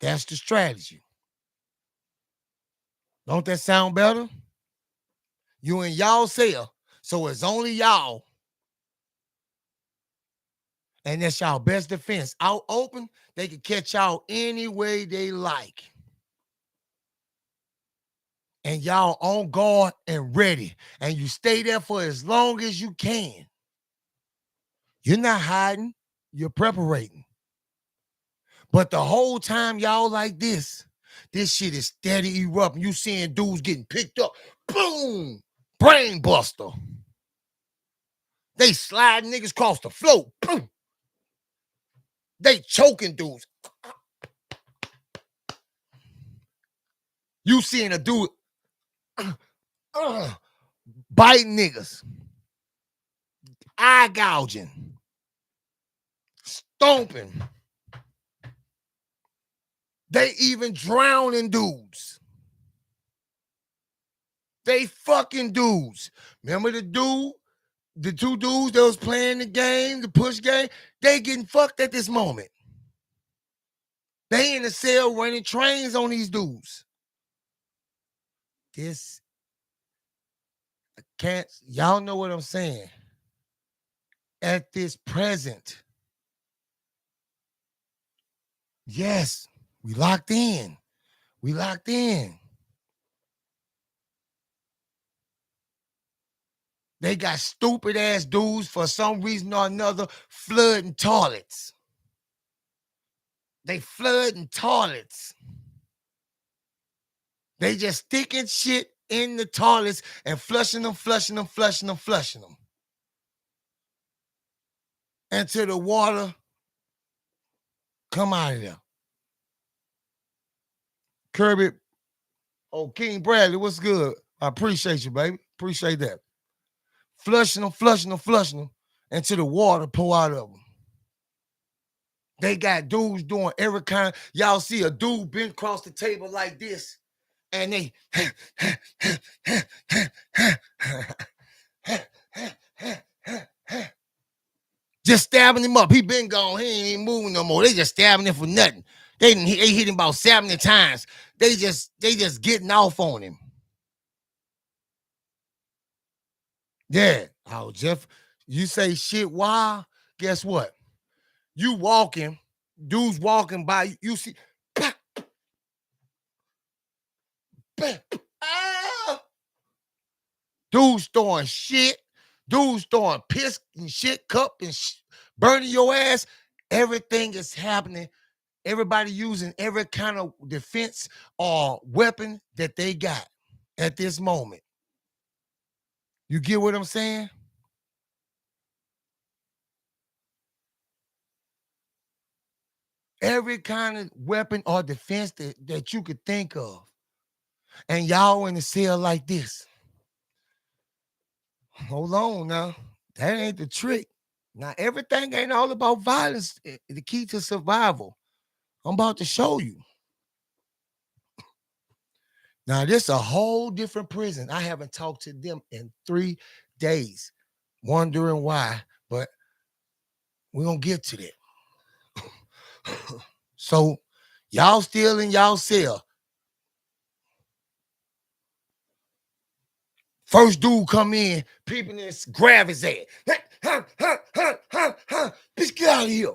That's the strategy. Don't that sound better? You and y'all sell, so it's only y'all. And that's y'all best defense. Out open, they can catch y'all any way they like. And y'all on guard and ready. And you stay there for as long as you can. You're not hiding, you're preparating. But the whole time y'all like this shit is steady erupting. You seeing dudes getting picked up. Boom! Brain buster. They slide niggas across the floor. Boom! They choking dudes. You seeing a dude biting niggas. Eye gouging. Stomping. They even drowning dudes. They fucking dudes. Remember the two dudes that was playing the game, the push game? They getting fucked at this moment. They in the cell running trains on these dudes. Y'all know what I'm saying. At this present. Yes, we locked in. We locked in. They got stupid ass dudes for some reason or another flooding toilets. They flooding toilets. They just sticking shit in the toilets and flushing them. Until the water come out of there. Kirby, King Bradley, what's good? I appreciate you, baby. Appreciate that. Flushing them until the water pour out of them. They got dudes doing every kind. Y'all see a dude bent across the table like this, and they just stabbing him up. He been gone. He ain't moving no more. They just stabbing him for nothing. They hit him about 70 times. They just getting off on him. Yeah. Oh, Jeff, you say shit wild. Guess what? You walking, dudes walking by, you see, dudes throwing shit, dudes throwing piss and shit, cup and burning your ass. Everything is happening. Everybody using every kind of defense or weapon that they got at this moment. You get what I'm saying? Every kind of weapon or defense that you could think of. And y'all in the cell like this. Hold on now. That ain't the trick. Now, everything ain't all about violence. The key to survival. I'm about to show you. Now, this is a whole different prison. I haven't talked to them in 3 days. Wondering why, but we're going to get to that. So, y'all still in y'all cell. First dude come in, people this grab his ass. Bitch, get out of here.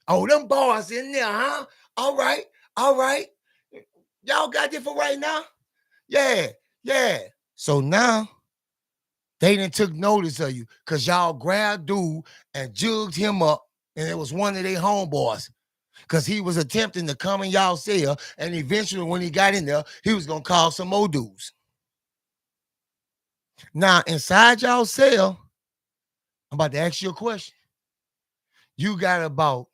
Oh, them bars in there, huh? All right. Y'all got it for right now? Yeah. So now, they done took notice of you because y'all grabbed dude and jugged him up, and it was one of their homeboys because he was attempting to come in y'all cell, and eventually when he got in there, he was going to call some more dudes. Now, inside y'all cell, I'm about to ask you a question. You got about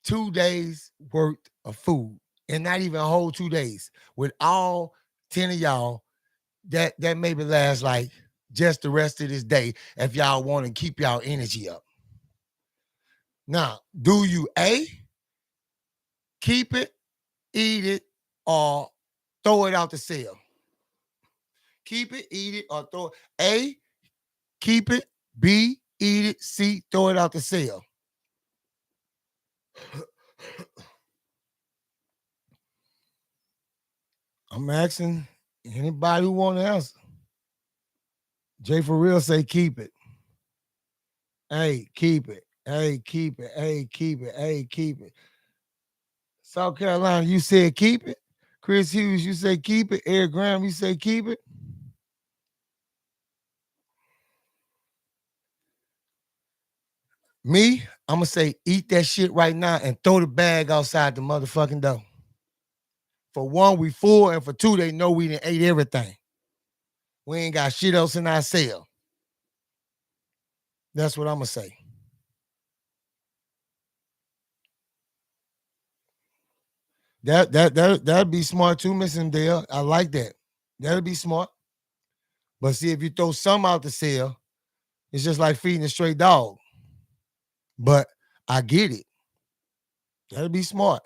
2 days worth of food, and not even a whole 2 days. With all 10 of y'all, that maybe lasts like just the rest of this day if y'all want to keep y'all energy up. Now, do you A, keep it, eat it, or throw it out the cell? keep it, eat it, or throw it. A, keep it. B, eat it. C, throw it out the sale. I'm asking anybody who want to answer. Jay for real say keep it. Hey, keep it. Hey, keep it. Hey, keep it. Hey, keep it. South Carolina, you said keep it. Chris Hughes, you say keep it. Eric Graham, you say keep it. Me, I'm going to say eat that shit right now and throw the bag outside the motherfucking door. For one, we full, and for two, they know we done ate everything. We ain't got shit else in our cell. That's what I'm going to say. That'd be smart too, Miss Dale. I like that. That'd be smart. But see, if you throw some out the cell, it's just like feeding a stray dog. But I get it. That'd be smart.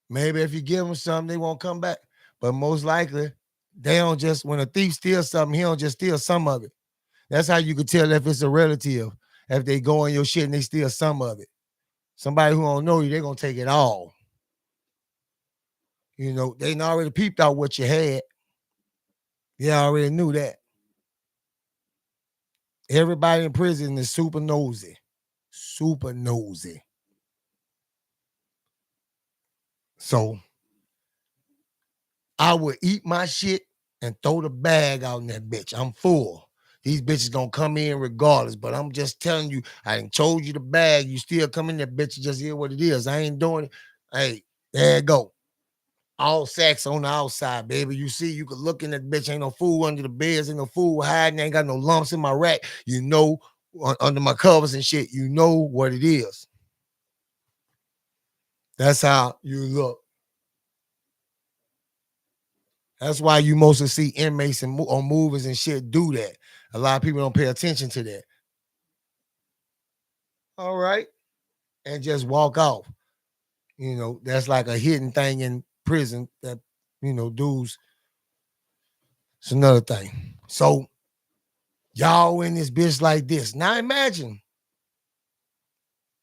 Maybe if you give them something, they won't come back. But most likely, they don't just, when a thief steals something, he don't just steal some of it. That's how you can tell if it's a relative. If they go in your shit and they steal some of it. Somebody who don't know you, they're going to take it all. You know, they already peeped out what you had. Yeah, I already knew that. Everybody in prison is super nosy. Super nosy. So I would eat my shit and throw the bag out in that bitch. I'm full. These bitches gonna come in regardless, but I'm just telling you, I done told you the bag, you still come in that bitch, just hear what it is. I ain't doing it. Hey, there you go. All sacks on the outside, baby. You see, you can look in that bitch. Ain't no food under the beds, ain't no food hiding, ain't got no lumps in my rack. You know, under my covers and shit, you know what it is. That's how you look. That's why you mostly see inmates and on movies and shit do that. A lot of people don't pay attention to that. All right. And just walk off. You know, that's like a hidden thing in prison that, you know, dudes. It's another thing. So y'all in this bitch like this. Now imagine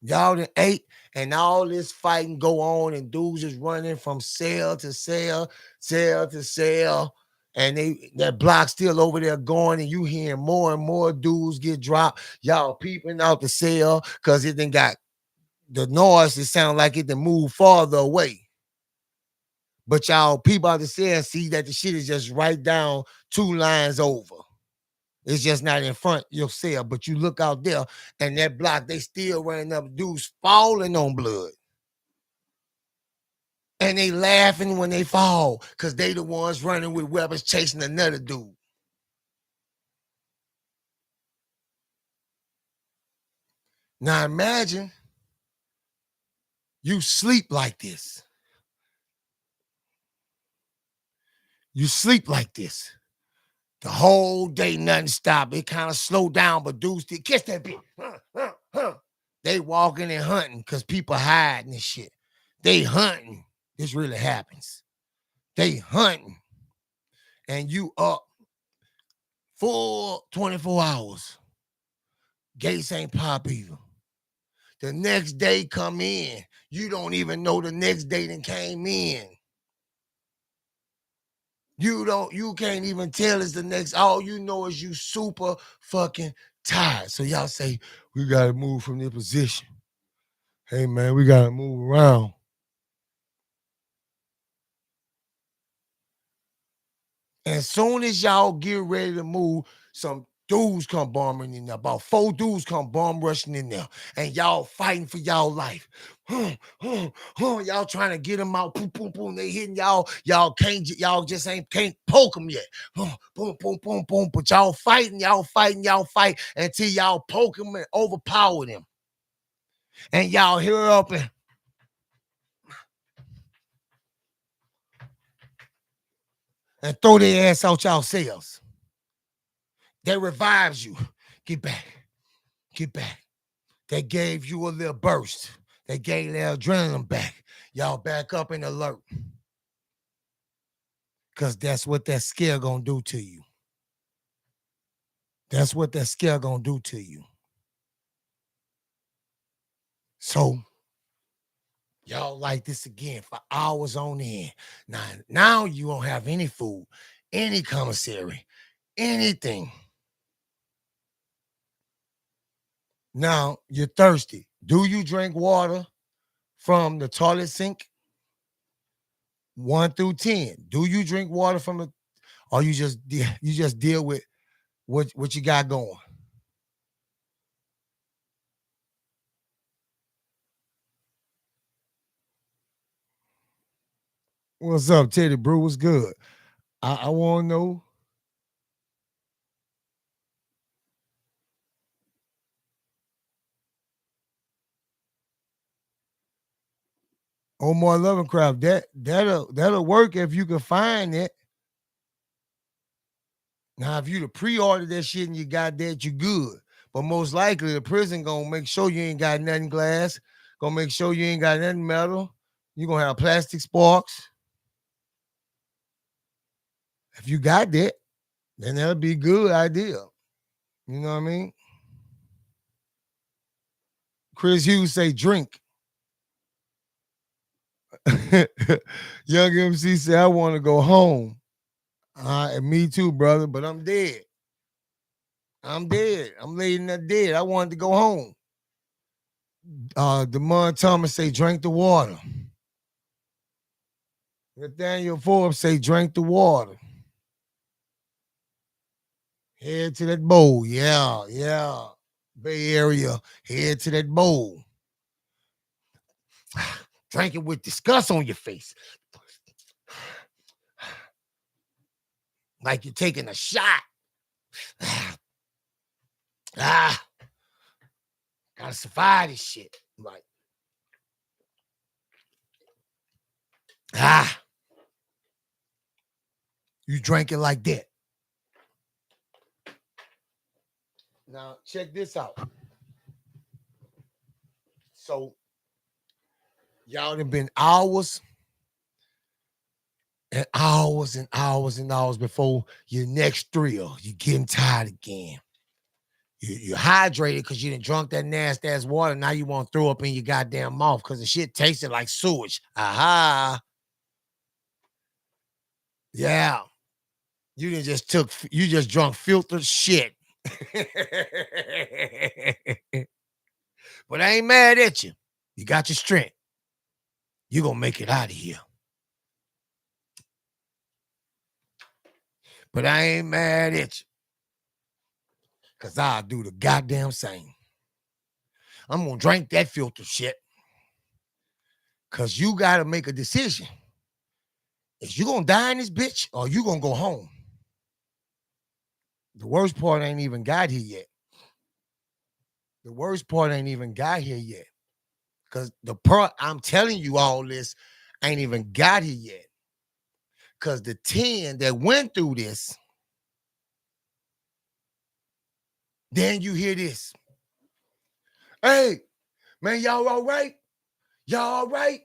y'all done ate and all this fighting go on and dudes is running from cell to cell, cell to cell. And that block still over there going, and you hearing more and more dudes get dropped. Y'all peeping out the cell because it done got the noise. It sound like it done moved farther away. But y'all peep out the cell and see that the shit is just right down 2 lines over. It's just not in front of your cell, but you look out there and that block, they still running up dudes falling on blood. And they laughing when they fall because they the ones running with weapons chasing another dude. Now imagine you sleep like this. You sleep like this. The whole day, nothing stop. It kind of slowed down, but dudes still catch that bitch. They walking and hunting because people hiding and shit. They hunting. This really happens. They hunting. And you up full 24 hours. Gates ain't pop either. The next day come in. You don't even know the next day that came in. You can't even tell it's the next. All you know is you super fucking tired. So y'all say, we gotta move from this position. Hey man, we gotta move around. As soon as y'all get ready to move, some dudes come bombing in there. About 4 dudes come bomb rushing in there. And y'all fighting for y'all life. Y'all trying to get them out. Boom, boom, boom. They hitting y'all. Y'all just can't poke them yet. Boom, boom, boom, boom. But y'all fight until y'all poke them and overpower them. And y'all hear up and throw their ass out y'all cells. That revives you. Get back. Get back. They gave you a little burst. They gave their adrenaline back. Y'all back up and alert. Because that's what that scare gonna do to you. That's what that scare gonna do to you. So y'all like this again for hours on end. Now you don't have any food, any commissary, anything. Now you're thirsty. Do you drink water from the toilet sink? 1 through 10. Do you drink water from the, or you just deal with what you got going? What's up, Teddy Brew? What's good? I want to know. Omar Lovecraft, that'll work if you can find it. Now, if you to pre-order that shit and you got that, you good. But most likely the prison gonna make sure you ain't got nothing glass, gonna make sure you ain't got nothing metal. You gonna have plastic sparks. If you got that, then that'll be a good idea. You know what I mean? Chris Hughes say drink. Young MC say I want to go home. And me too, brother, but I'm dead. I'm dead. I'm laying there dead. I wanted to go home. Demond Thomas say drink the water. Nathaniel Forbes say drink the water. Head to that bowl. Yeah. Bay Area. Head to that bowl. Drink it with disgust on your face. Like you're taking a shot. Gotta survive this shit. Like, you drank it like that. Now, check this out. So, y'all have been hours and hours and hours and hours before your next thrill. You're getting tired again. You're hydrated because you done drunk that nasty ass water. Now you want to throw up in your goddamn mouth because the shit tasted like sewage. Aha. Yeah. You just drunk filtered shit. But I ain't mad at you. You got your strength. You're going to make it out of here. But I ain't mad at you. Because I'll do the goddamn same. I'm going to drink that filtered shit. Because you got to make a decision. Is you going to die in this bitch or you going to go home? The worst part ain't even got here yet. Because the part I'm telling you all this ain't even got here yet. Because the 10 that went through this, then you hear this. Hey, man, y'all all right? Y'all all right?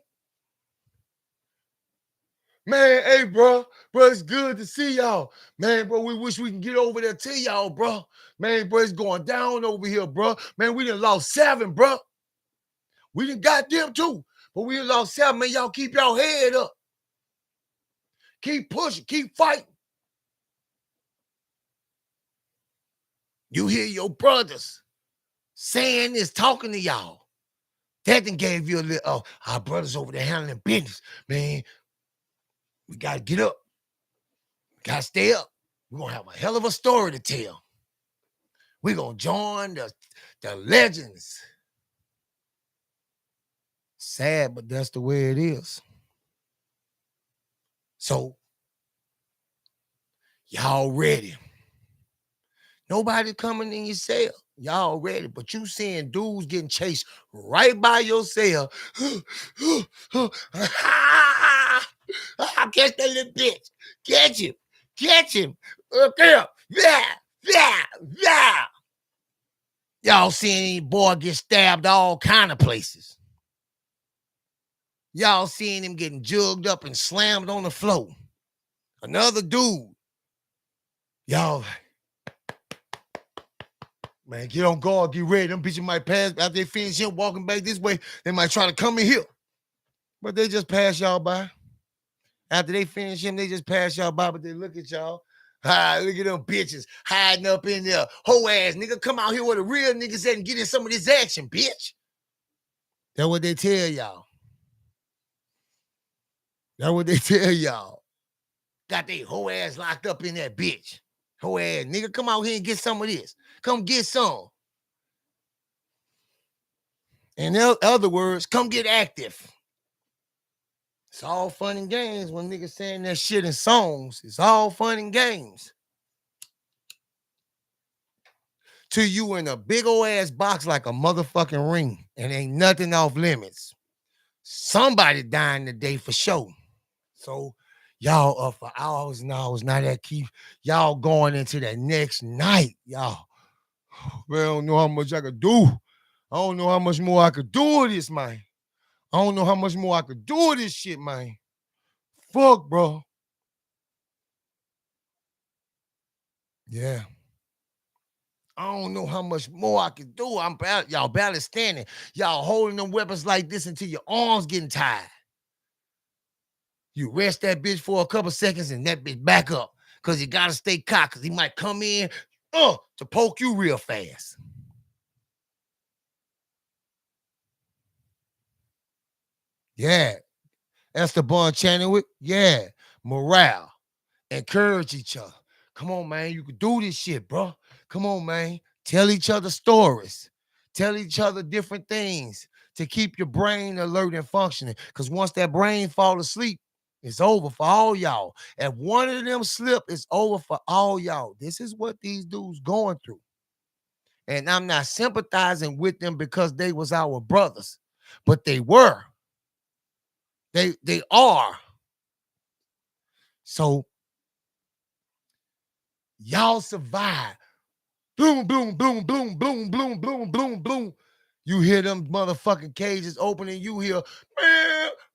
Man, hey, bro, it's good to see y'all. Man, bro, we wish we can get over there to y'all, bro. Man, bro, it's going down over here, bro. Man, we done lost 7, bro. We done got them too, but we done lost 7. Man, y'all keep y'all head up. Keep pushing, keep fighting. You hear your brothers saying this, talking to y'all. That done gave you a little, our brothers over there handling business. Man, we got to get up. We got to stay up. We're going to have a hell of a story to tell. We're going to join the legends. Sad, but that's the way it is. So, y'all ready. Nobody coming in your cell. Y'all ready, but you seeing dudes getting chased right by your cell. Catch that little bitch. Catch him. Girl. Yeah. Y'all seeing any boy get stabbed all kind of places. Y'all seeing him getting jugged up and slammed on the floor. Another dude. Y'all, Man, get on guard, get ready. Them bitches might pass after they finish him walking back this way. They might try to come in here. But they just pass y'all by. After they finish him, they just pass y'all by, but they look at y'all. Ah, look at them bitches hiding up in there. Hoe ass nigga, come out here where the real niggas at and get in some of this action, bitch. That's what they tell y'all. That's what they tell y'all. Got they hoe ass locked up in that bitch. Hoe ass nigga, come out here and get some of this. Come get some. In other words, come get active. It's all fun and games when niggas saying that shit in songs. It's all fun and games. To you in a big old ass box like a motherfucking ring, and ain't nothing off limits. Somebody dying today for sure. So y'all up for hours and hours. Now that keep y'all going into that next night. Y'all, man, I don't know how much I could do. I don't know how much more I could do with this, man. I don't know how much more I could do with this shit, man. Fuck, bro. Yeah. I don't know how much more I can do. Y'all barely standing. Y'all holding them weapons like this until your arms getting tired. You rest that bitch for a couple seconds and that bitch back up. Because you got to stay cocked because he might come in to poke you real fast. Yeah. Esteban Channelwick. Yeah. Morale. Encourage each other. Come on, man. You can do this shit, bro. Come on, man. Tell each other stories. Tell each other different things to keep your brain alert and functioning. Because once that brain fall asleep, it's over for all y'all. If one of them slip, it's over for all y'all. This is what these dudes going through. And I'm not sympathizing with them because they was our brothers, but they were. They are. So y'all survive. Boom, boom, boom, boom, boom, boom, boom, boom, boom. You hear them motherfucking cages opening. You hear,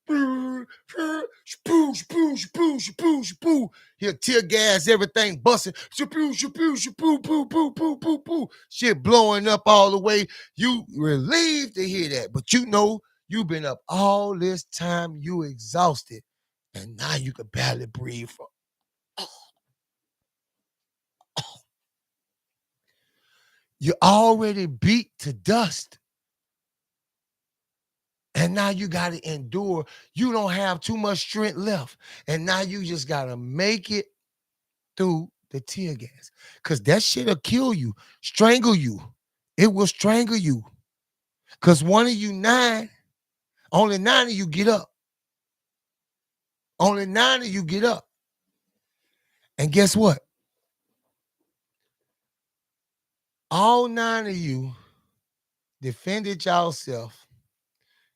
spoo, spoo, spoo, spoo, spoo. Hear tear gas, everything busting. Spoo, spoo, spoo, poo, poo, poo, poo, poo. Shit blowing up all the way. You relieved to hear that, but you know you've been up all this time. You exhausted, and now you can barely breathe. You already beat to dust. And now you got to endure. You don't have too much strength left. And now you just got to make it through the tear gas. Because that shit'll kill you, strangle you. It will strangle you. Because one of you 9, only 9 of you get up. Only 9 of you get up. And guess what? All 9 of you defended yourself.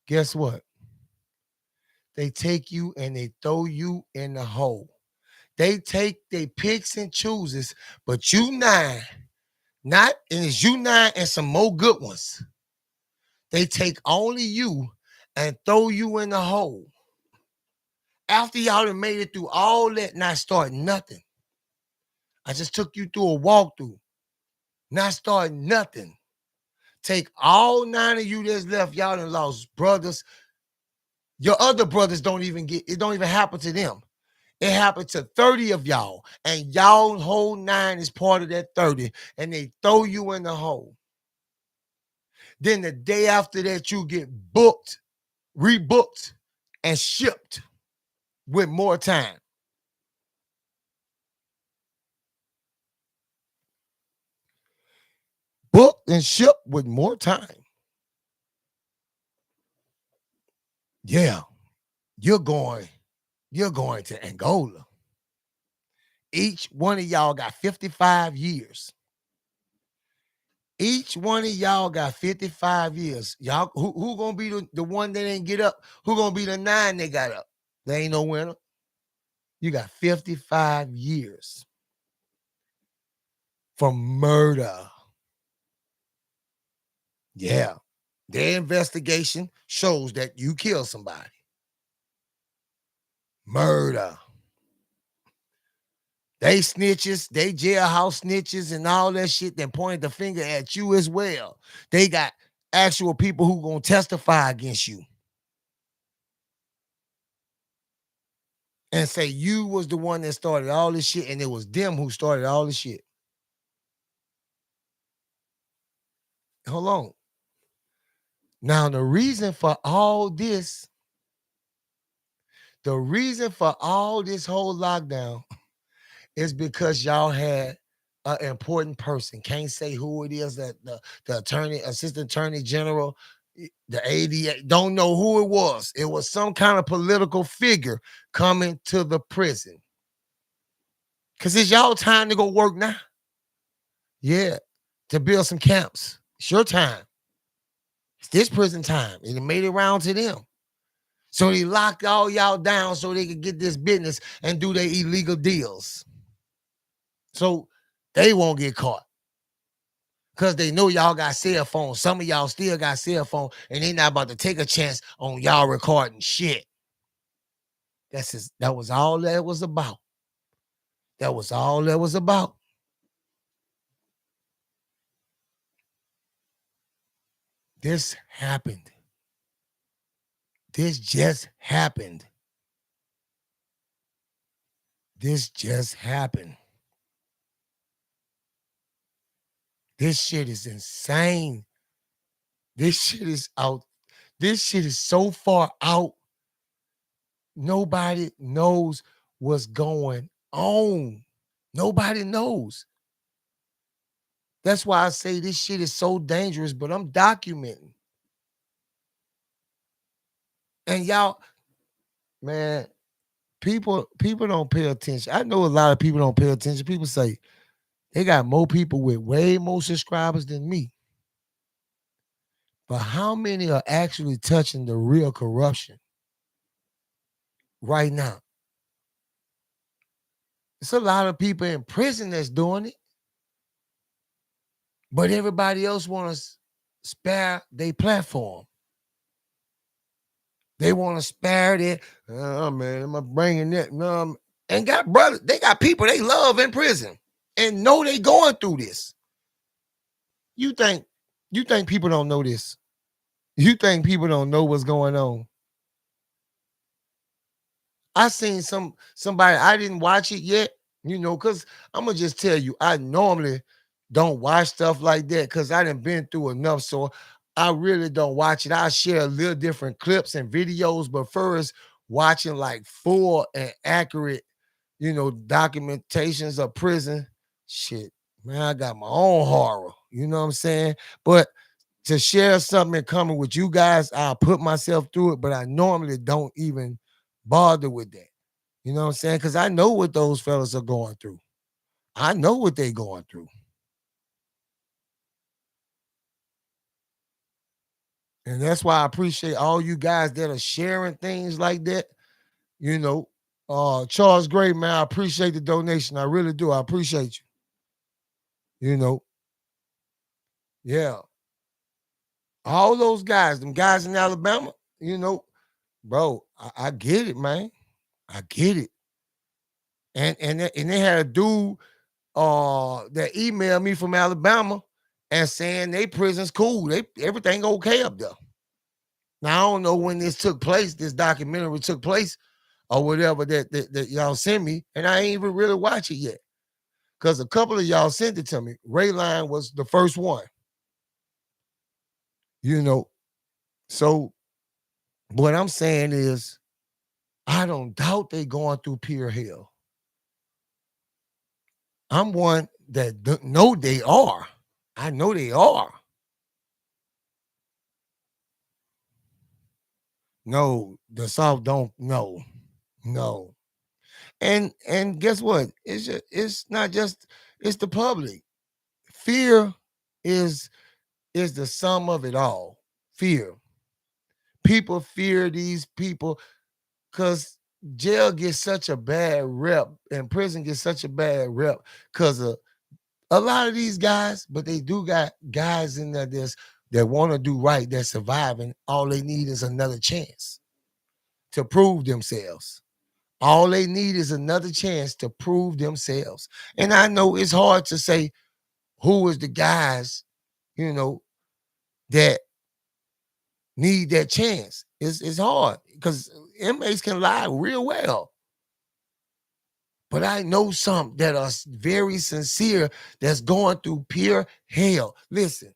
Guess what? They take you and they throw you in the hole. They take their picks and chooses, but you 9, and it's you 9 and some more good ones. They take only you and throw you in the hole. After y'all have made it through all that, not starting nothing. I just took you through a walkthrough. Not starting nothing. Take all 9 of you that's left. Y'all done lost brothers. Your other brothers don't even happen to them. It happened to 30 of y'all, and y'all whole 9 is part of that 30, and they throw you in the hole. Then the day after that, you get booked, rebooked, and shipped with more time. Booked and shipped with more time. Yeah, you're going to Angola. Each one of y'all got 55 years. Each one of y'all got 55 years. Y'all, who gonna be the one that ain't get up? Who gonna be the 9 that got up? There ain't no winner. You got 55 years for murder. Yeah. Their investigation shows that you killed somebody. Murder. They snitches, they jailhouse snitches and all that shit that pointed the finger at you as well. They got actual people who gonna testify against you and say you was the one that started all this shit and it was them who started all this shit. Hold on. Now, the reason for all this whole lockdown is because y'all had an important person. Can't say who it is, that the attorney, assistant attorney general, the ADA, don't know who it was. It was some kind of political figure coming to the prison. Because it's y'all time to go work now. Yeah, to build some camps. It's your time. It's this prison time. And it made it around to them. So they locked all y'all down so they could get this business and do their illegal deals. So they won't get caught. Because they know y'all got cell phones. Some of y'all still got cell phone, and they not about to take a chance on y'all recording shit. That was all that was about. That was all that was about. This happened. This just happened. This just happened. This shit is insane. This shit is out. This shit is so far out. Nobody knows what's going on. Nobody knows. That's why I say this shit is so dangerous, but I'm documenting. And y'all, man, people don't pay attention. I know a lot of people don't pay attention. People say they got more people with way more subscribers than me. But how many are actually touching the real corruption right now? It's a lot of people in prison that's doing it. But everybody else want to spare their platform. They want to spare it. Oh man, am I bringing that? No, and got brothers. They got people they love in prison and know they going through this. You think people don't know this? You think people don't know what's going on? I seen somebody, I didn't watch it yet, because I'm gonna just tell you, I normally don't watch stuff like that because I done been through enough. So I really don't watch it. I share a little different clips and videos, but first watching like full and accurate, documentations of prison shit. Man, I got my own horror. You know what I'm saying? But to share something in common with you guys, I'll put myself through it, but I normally don't even bother with that. You know what I'm saying? Because I know what those fellas are going through. I know what they're going through. And that's why I appreciate all you guys that are sharing things like that. Charles Gray, man, I appreciate the donation. I really do. I appreciate you. Yeah. All those guys, them guys in Alabama, bro, I get it, man. I get it. And they had a dude that emailed me from Alabama and saying they prison's cool. Everything okay up there. Now I don't know when this took place, this documentary took place, or whatever that y'all sent me, and I ain't even really watch it yet. Because a couple of y'all sent it to me. Rayline was the first one. So what I'm saying is, I don't doubt they going through pure hell. I'm one that know they are. I know they are. No, the South don't know. No. And guess what? It's not just, it's the public. Fear is the sum of it all. Fear. People fear these people because jail gets such a bad rep and prison gets such a bad rep because of a lot of these guys, but they do got guys in there that want to do right, that's surviving. All they need is another chance to prove themselves. All they need is another chance to prove themselves. And I know it's hard to say who is the guys, that need that chance. It's hard because inmates can lie real well. But I know some that are very sincere that's going through pure hell. Listen,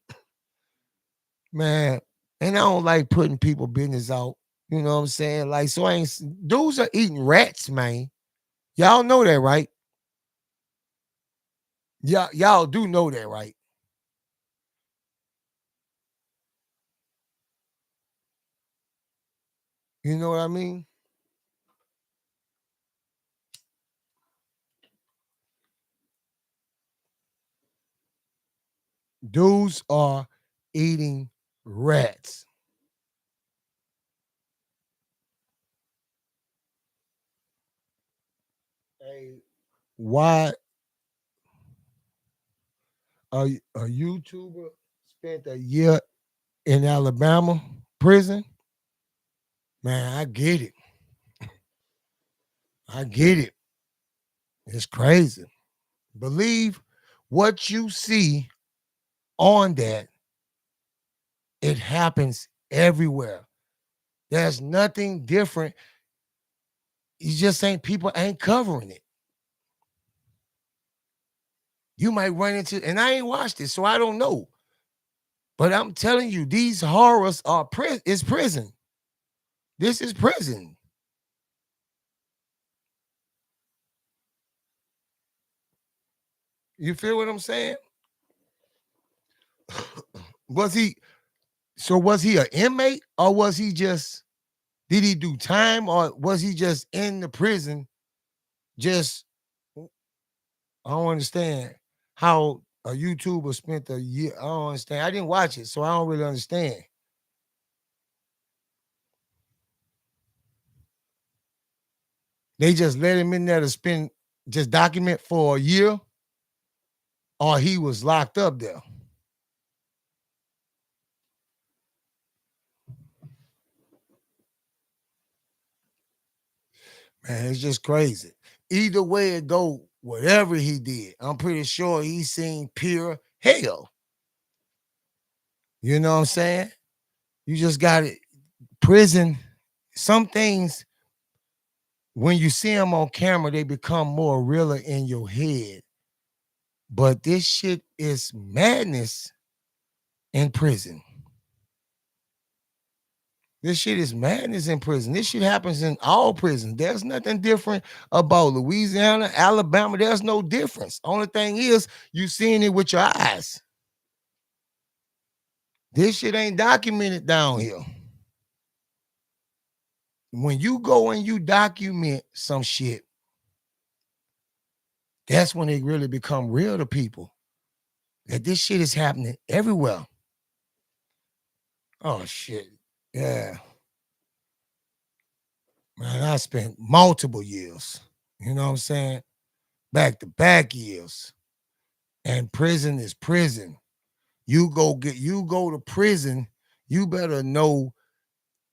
man, and I don't like putting people business out. You know what I'm saying? Like, so I ain't dudes are eating rats, man. Y'all know that, right? Y'all do know that, right? You know what I mean? Dudes are eating rats. Hey, why a YouTuber spent a year in Alabama prison? Man, I get it. I get it. It's crazy. Believe what you see on that, it happens everywhere. There's nothing different. You just ain't people ain't covering it. You might run into, and I ain't watched it, so I don't know. But I'm telling you, these horrors are is prison. This is prison. You feel what I'm saying? Was he was he an inmate or was he just did he do time or was he just in the prison just I don't understand how a YouTuber spent a year. I don't understand. I didn't watch it, so I don't really understand. They just let him in there to spend just document for a year, or he was locked up there. Man, it's just crazy. Either way it go, whatever he did, I'm pretty sure he's seen pure hell. You know what I'm saying? You just got it. Prison, some things, when you see them on camera, they become more realer in your head. But this shit is madness in prison. This shit is madness in prison. This shit happens in all prisons. There's nothing different about Louisiana, Alabama. There's no difference. Only thing is you seeing it with your eyes. This shit ain't documented down here. When you go and you document some shit, that's when it really become real to people. That this shit is happening everywhere. Oh shit. Yeah. Man, I spent multiple years, you know what I'm saying? Back to back years. And prison is prison. You go to prison, you better know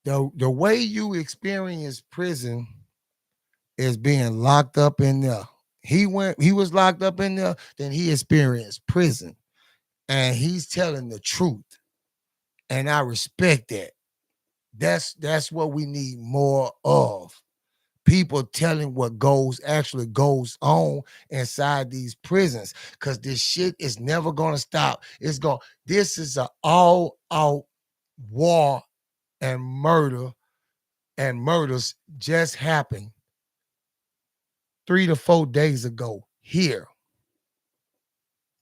the way you experience prison is being locked up in there. He was locked up in there, then he experienced prison. And he's telling the truth. And I respect that. That's what we need more of. People telling what actually goes on inside these prisons. Cause this shit is never gonna stop. This is an all out war and murders just happened 3 to 4 days ago here.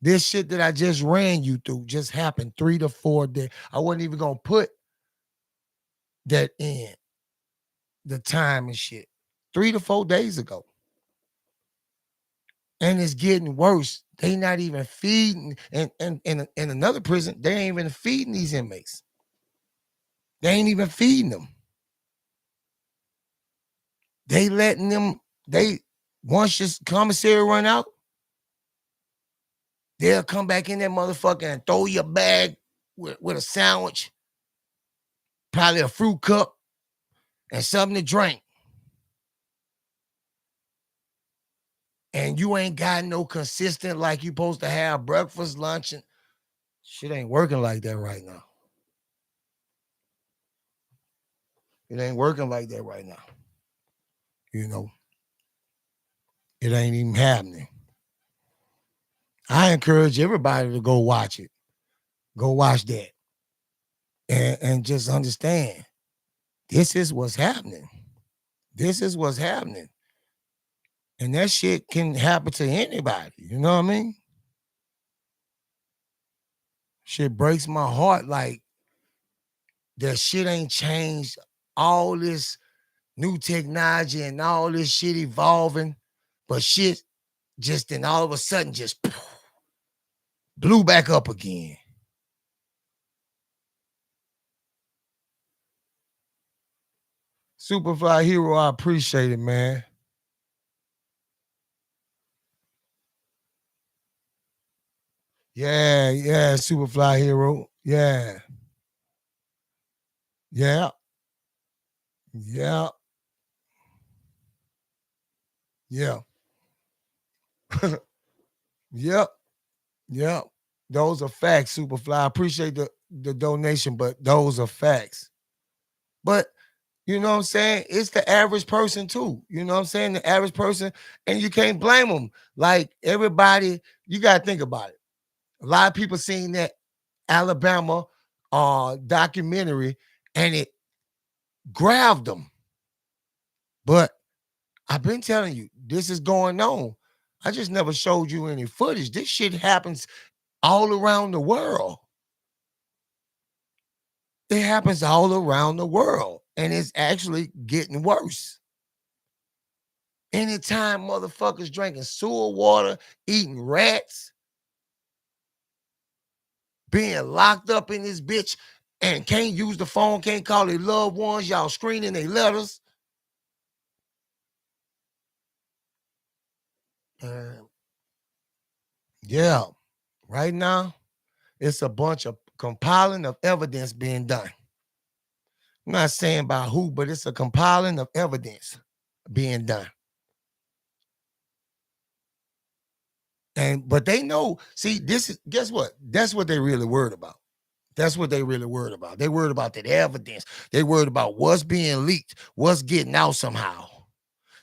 This shit that I just ran you through just happened 3 to 4 days. I wasn't even gonna put that in the time and shit. 3 to 4 days ago. And it's getting worse. They not even feeding, and in another prison, they ain't even feeding these inmates. They ain't even feeding them. They letting them, once your commissary run out, they'll come back in that motherfucker and throw your bag with a sandwich, probably a fruit cup, and something to drink. and you ain't got no consistent like you supposed to have breakfast, lunch, and shit ain't working like that right now. It ain't working like that right now. You know, it ain't even happening. I encourage everybody to go watch it. Go watch that. And just understand this is what's happening. This is what's happening. And that shit can happen to anybody. You know what I mean? Shit breaks my heart. Like, that shit ain't changed. All this new technology and all this shit evolving, but shit just then all of a sudden just blew back up again. Superfly Hero, I appreciate it, man. Yeah, Superfly Hero. Yeah. Yeah. Yeah. Yeah. Yep. Yep. Those are facts, Superfly. I appreciate the donation, but those are facts. But you know what I'm saying? It's the average person too. You know what I'm saying? The average person, and you can't blame them. Like everybody, you gotta think about it. A lot of people seen that Alabama documentary and it grabbed them. But I've been telling you, this is going on. I just never showed you any footage. This shit happens all around the world. It happens all around the world. And it's actually getting worse. Anytime motherfuckers drinking sewer water, eating rats, being locked up in this bitch, and can't use the phone, can't call their loved ones, y'all screening their letters. Uh, yeah, right now, it's a bunch of compiling of evidence being done. I'm not saying by who, but it's a compiling of evidence being done. And but they know, see, this is guess what? That's what they really worried about. That's what they really worried about. They worried about that evidence. They worried about what's being leaked, what's getting out somehow.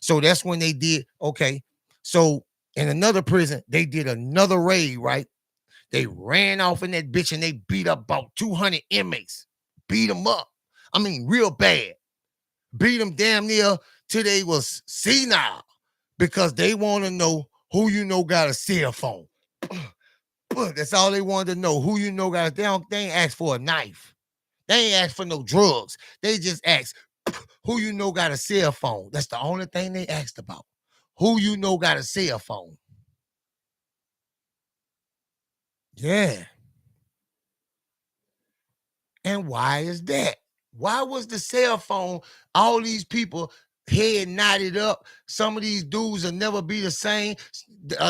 So that's when they did, okay. So in another prison, they did another raid, right? They ran off in that bitch and they beat up about 200 inmates. Beat them up. I mean, real bad. Beat them damn near till they was senile because they want to know who you know got a cell phone. That's all they wanted to know. Who you know got a, they ain't asked for a knife. They ain't asked for no drugs. They just asked who you know got a cell phone. That's the only thing they asked about. Who you know got a cell phone. Yeah. And why is that? Why was the cell phone, all these people head knotted up? Some of these dudes will never be the same.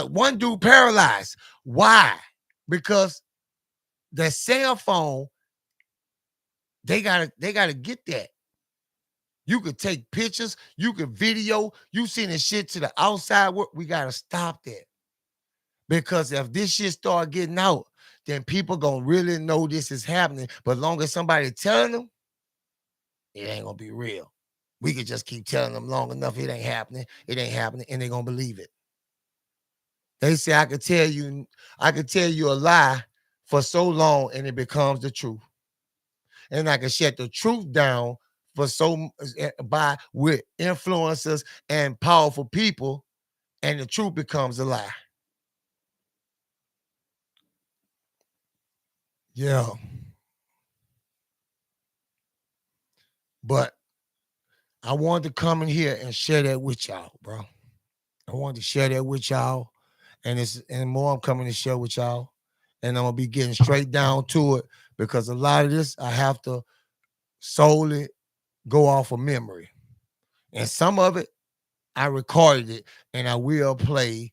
One dude paralyzed. Why? Because the cell phone, they gotta get that. You could take pictures, you could video, you sending shit to the outside world. We gotta stop that. Because if this shit start getting out, then people gonna really know this is happening. But long as somebody telling them, it ain't gonna be real. We could just keep telling them long enough, it ain't happening, and they gonna believe it. They say I could tell you a lie for so long and it becomes the truth. And I can shut the truth down for by with influencers and powerful people, and the truth becomes a lie. Yeah. But I wanted to come in here and share that with y'all, bro. I wanted to share that with y'all. And more I'm coming to share with y'all. And I'm gonna be getting straight down to it because a lot of this I have to solely go off of memory. And some of it I recorded it and I will play,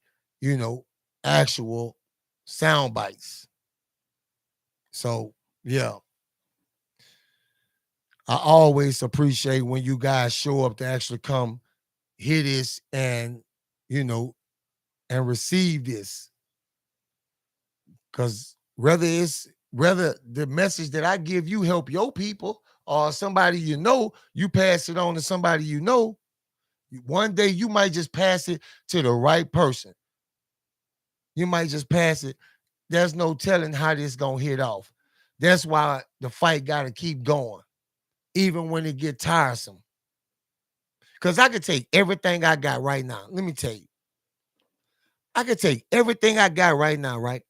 actual sound bites. So yeah, I always appreciate when you guys show up to actually come hear this and you know and receive this. Because whether the message that I give you help your people or somebody you know, you pass it on to somebody you know, one day you might just pass it to the right person. You might just pass it. There's no telling how this gonna hit off. That's why the fight gotta keep going, even when it get tiresome. Because I could take everything I got right now. Let me tell you, I could take everything I got right now, right?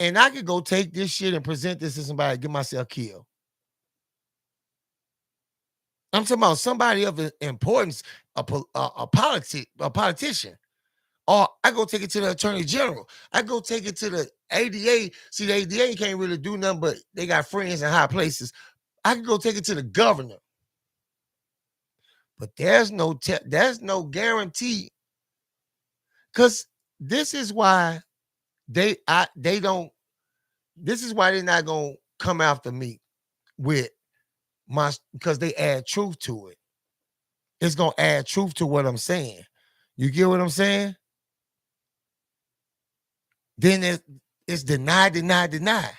And I could go take this shit and present this to somebody, get myself killed. I'm talking about somebody of importance, a politician. Or I go take it to the attorney general. I go take it to the ADA. See, the ADA can't really do nothing, but they got friends in high places. I can go take it to the governor. But there's no guarantee. Because this is why they don't, this is why they're not gonna come after me with because they add truth to it. It's gonna add truth to what I'm saying. You get what I'm saying? Then it's deny, deny, deny.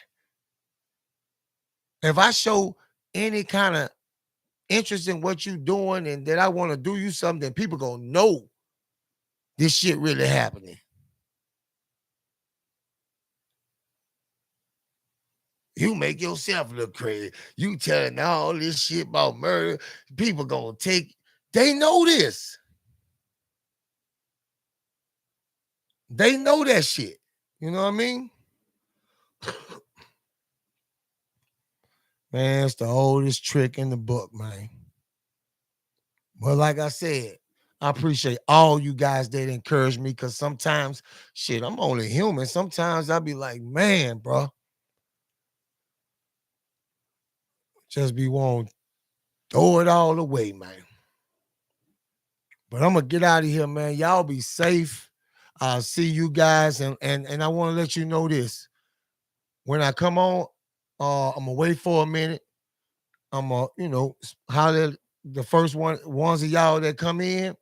If I show any kind of interest in what you're doing and that I want to do you something, then people gonna know this shit really happening. You make yourself look crazy. You telling all this shit about murder. People gonna take, they know this. They know that shit. You know what I mean? Man, it's the oldest trick in the book, man. But like I said, I appreciate all you guys that encourage me, because sometimes, shit, I'm only human. Sometimes I'll be like, man, bro, just be wanting to throw it all away, man. But I'm going to get out of here, man. Y'all be safe. I'll see you guys. And I want to let you know this. When I come on, I'm going to wait for a minute. I'm going to, holler the first ones of y'all that come in.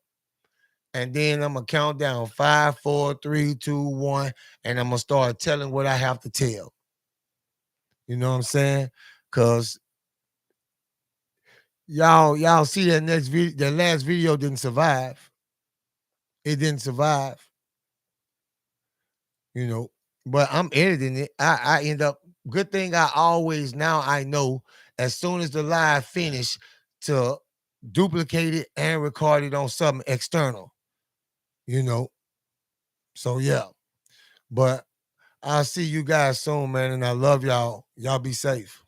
And then I'm gonna count down 5, 4, 3, 2, 1, and I'm gonna start telling what I have to tell. You know what I'm saying? Cause y'all see that next video, that last video didn't survive. It didn't survive. But I'm editing it. I end up, good thing I know as soon as the live finish to duplicate it and record it on something external. So yeah. But I'll see you guys soon, man, and I love y'all. Y'all be safe.